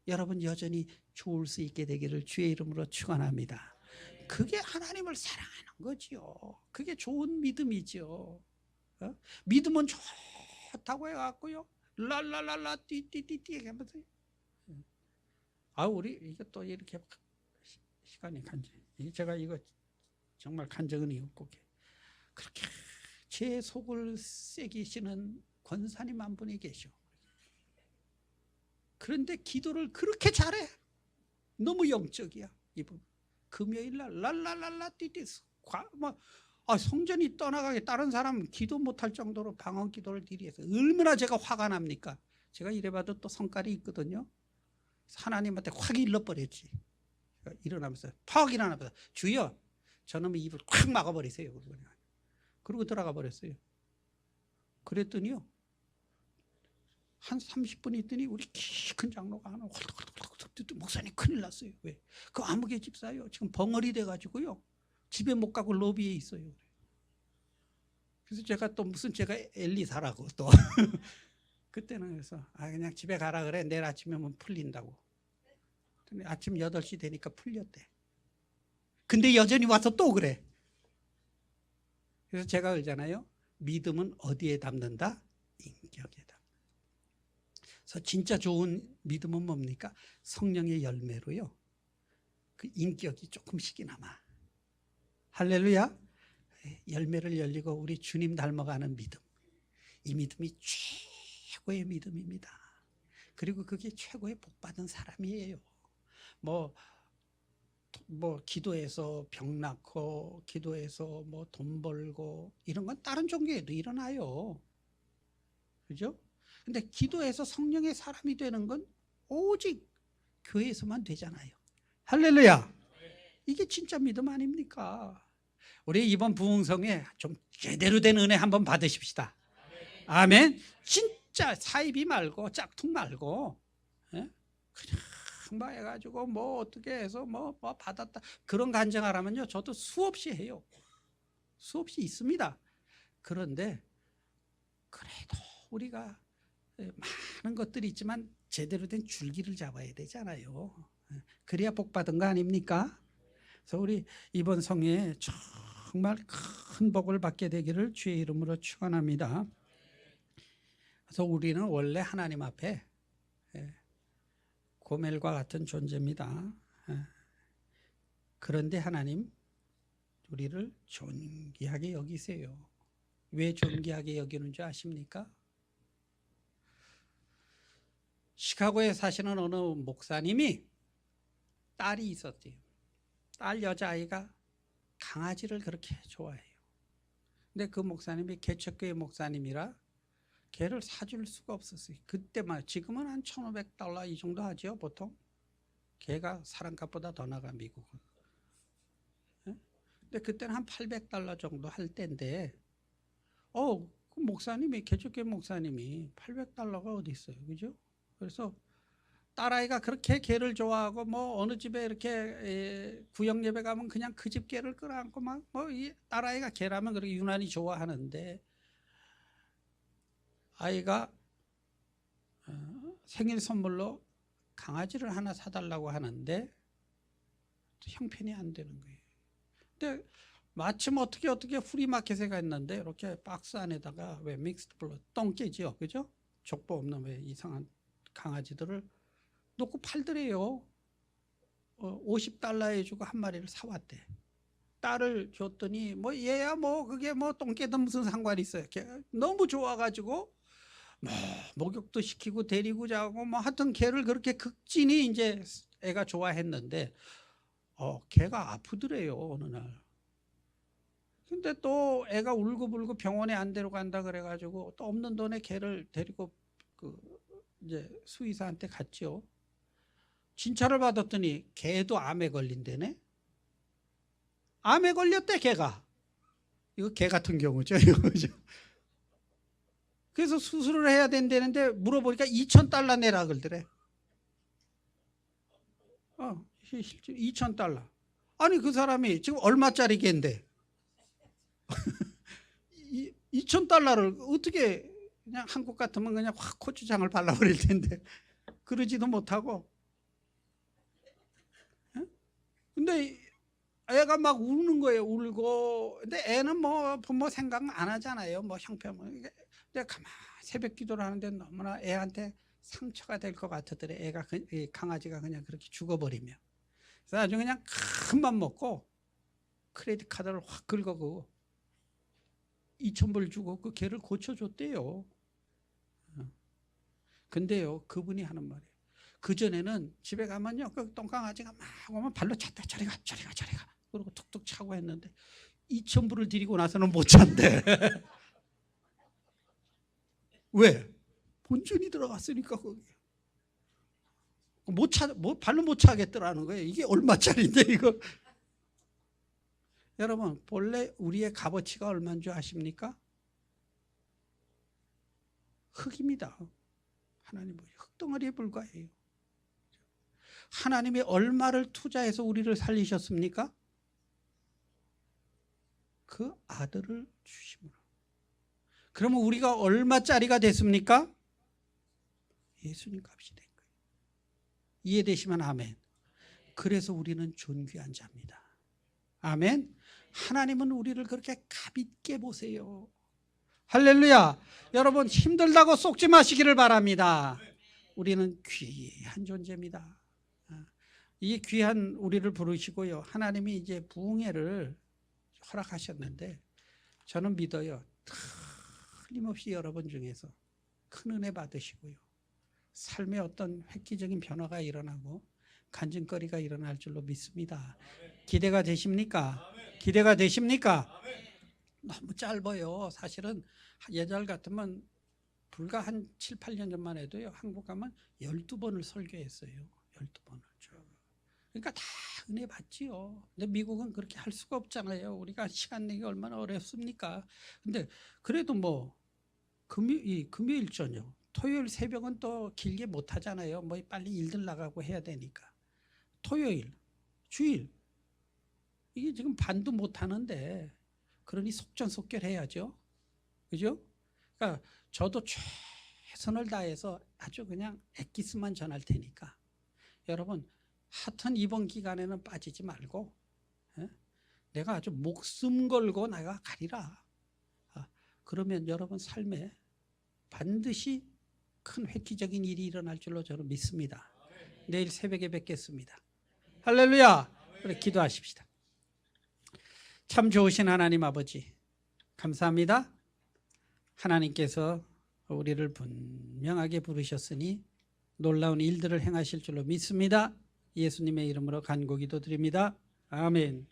여러분 여전히 좋을 수 있게 되기를 주의 이름으로 축원합니다. 그게 하나님을 사랑하는 거지요. 그게 좋은 믿음이죠. 믿음은 좋다고 해갖고요, 랄랄랄라 띠띠띠띠 하면서 우리 이게 또 이렇게 시간이 간지. 제가 이거 정말 간증은 없고 그렇게 제 속을 새기시는 권사님 한 분이 계셔. 그런데 기도를 그렇게 잘해. 너무 영적이야 이분. 금요일날 랄랄랄라 띠띠 성전이 떠나가게 다른 사람 기도 못할 정도로 방언 기도를 드리해서 얼마나 제가 화가 납니까? 제가 이래봐도 또 성깔이 있거든요. 하나님한테 확 일러버렸지. 일어나면서 퍽 일어나면서 주여 저놈의 입을 확 막아버리세요. 그러고 들어가 버렸어요. 그랬더니요 한 30분 있더니 우리 키 큰 장로가 하나 헐떡헐떡 목사님 큰일 났어요. 왜? 그 아무개 집사요 지금 벙어리 돼가지고요 집에 못 가고 로비에 있어요. 그래서 제가 또 무슨 제가 엘리사라고 또 그때는 그래서 그냥 집에 가라 그래. 내일 아침에 오면 풀린다고. 아침 8시 되니까 풀렸대. 근데 여전히 와서 또 그래. 그래서 제가 그러잖아요. 믿음은 어디에 담는다? 인격에 담는다. 그래서 진짜 좋은 믿음은 뭡니까? 성령의 열매로요. 그 인격이 조금씩이나마. 할렐루야. 열매를 열리고 우리 주님 닮아가는 믿음. 이 믿음이 최고의 믿음입니다. 그리고 그게 최고의 복받은 사람이에요. 뭐 기도해서 병 낫고 기도해서 뭐 돈 벌고 이런 건 다른 종교에도 일어나요. 그죠? 근데 기도해서 성령의 사람이 되는 건 오직 교회에서만 되잖아요. 할렐루야. 이게 진짜 믿음 아닙니까? 우리 이번 부흥성에 좀 제대로 된 은혜 한번 받으십시다. 아멘. 진짜 사이비 말고 짝퉁 말고 그냥 뭐 해가지고 뭐 어떻게 해서 뭐 받았다 그런 간증하라면요 저도 수없이 해요. 수없이 있습니다. 그런데 그래도 우리가 많은 것들이 있지만 제대로 된 줄기를 잡아야 되잖아요. 그래야 복 받은 거 아닙니까? 그래서 우리 이번 성회에 정말 큰 복을 받게 되기를 주의 이름으로 축원합니다. 그래서 우리는 원래 하나님 앞에 고멜과 같은 존재입니다. 그런데 하나님 우리를 존귀하게 여기세요. 왜 존귀하게 여기는 줄 아십니까? 시카고에 사시는 어느 목사님이 딸이 있었대요. 딸 여자아이가 강아지를 그렇게 좋아해요. 근데 그 목사님이 개척교회 목사님이라 개를 사줄 수가 없었어요. 그때만 지금은 한 $1,500 이 정도 하죠 보통. 개가 사람값보다 더 나가 미국은. 근데 그때는 한 $800 정도 할 때인데 그 목사님이 개척교회 목사님이 $800가 어디 있어요. 그죠? 그래서 딸아이가 그렇게 개를 좋아하고 뭐 어느 집에 이렇게 구역 예배 가면 그냥 그 집 개를 끌어안고 막 이 딸아이가 개라면 그렇게 유난히 좋아하는데 아이가 생일 선물로 강아지를 하나 사달라고 하는데 형편이 안 되는 거예요. 근데 마침 어떻게 프리마켓에 갔는데 이렇게 박스 안에다가 왜 믹스드 블러드 똥개지요, 그죠? 족보 없는 왜 이상한 강아지들을 놓고 팔더래요. $50 주고 한 마리를 사왔대. 딸을 줬더니 뭐 얘야 뭐 그게 뭐 똥개든 무슨 상관이 있어요. 너무 좋아가지고 뭐 목욕도 시키고 데리고 자고 뭐 하여튼 개를 그렇게 극진히 이제 애가 좋아했는데 개가 아프더래요 어느 날. 근데 또 애가 울고불고 병원에 안 데려간다 그래가지고 또 없는 돈에 개를 데리고 이제 수의사한테 갔죠. 진찰을 받았더니 개도 암에 걸린대네. 암에 걸렸대 개가. 이거 개 같은 경우죠. 이거죠. 그래서 수술을 해야 된다는데 물어보니까 $2,000 내라 그러더래. 실제 $2,000. 아니 그 사람이 지금 얼마짜리 개인데 $2,000를 어떻게 그냥 한국 같으면 그냥 확 고추장을 발라버릴 텐데 그러지도 못하고. 근데 애가 막 우는 거예요. 울고. 근데 애는 뭐 부모 생각 안 하잖아요. 뭐 형편. 근데 가만 새벽 기도를 하는데 너무나 애한테 상처가 될 것 같았더래. 애가 강아지가 그냥 그렇게 죽어버리면. 그래서 아주 그냥 큰 맘 먹고 크레딧 카드를 확 긁어고 2,000불 주고 그 개를 고쳐줬대요. 근데요 그분이 하는 말이에요. 그전에는 집에 가면요 그 똥강아지가 막 오면 발로 찼다. 저리 가 그러고 툭툭 차고 했는데 2,000불을 드리고 나서는 못 찬대. 왜? 본전이 들어갔으니까 거기. 발로 못 차겠더라는 거예요. 이게 얼마짜리인데 이거. 여러분 본래 우리의 값어치가 얼마인 줄 아십니까? 흙입니다. 하나님 흙덩어리에 불과해요. 하나님이 얼마를 투자해서 우리를 살리셨습니까? 그 아들을 주심으로. 그러면 우리가 얼마짜리가 됐습니까? 예수님 값이 된 거예요. 이해되시면 아멘. 그래서 우리는 존귀한 자입니다. 아멘. 하나님은 우리를 그렇게 값있게 보세요. 할렐루야. 여러분 힘들다고 속지 마시기를 바랍니다. 우리는 귀한 존재입니다. 이 귀한 우리를 부르시고요. 하나님이 이제 부흥회를 허락하셨는데 저는 믿어요. 틀림없이 여러분 중에서 큰 은혜 받으시고요. 삶의 어떤 획기적인 변화가 일어나고 간증거리가 일어날 줄로 믿습니다. 기대가 되십니까? 기대가 되십니까? 너무 짧아요. 사실은 예절 같으면 불과 한 7, 8년 전만 해도요. 한국 가면 12번을 설교했어요. 12번을. 그러니까 다 은혜 받지요. 근데 미국은 그렇게 할 수가 없잖아요. 우리가 시간 내기 얼마나 어렵습니까? 근데 그래도 뭐 금요일 저녁, 토요일 새벽은 또 길게 못 하잖아요. 뭐 빨리 일들 나가고 해야 되니까. 토요일, 주일 이게 지금 반도 못 하는데 그러니 속전속결해야죠. 그죠? 그러니까 저도 최선을 다해서 아주 그냥 엑기스만 전할 테니까 여러분 하여튼 이번 기간에는 빠지지 말고 내가 아주 목숨 걸고 내가 가리라. 그러면 여러분 삶에 반드시 큰 획기적인 일이 일어날 줄로 저는 믿습니다. 내일 새벽에 뵙겠습니다. 할렐루야. 그래 기도하십시다. 참 좋으신 하나님 아버지 감사합니다. 하나님께서 우리를 분명하게 부르셨으니 놀라운 일들을 행하실 줄로 믿습니다. 예수님의 이름으로 간구기도 드립니다. 아멘.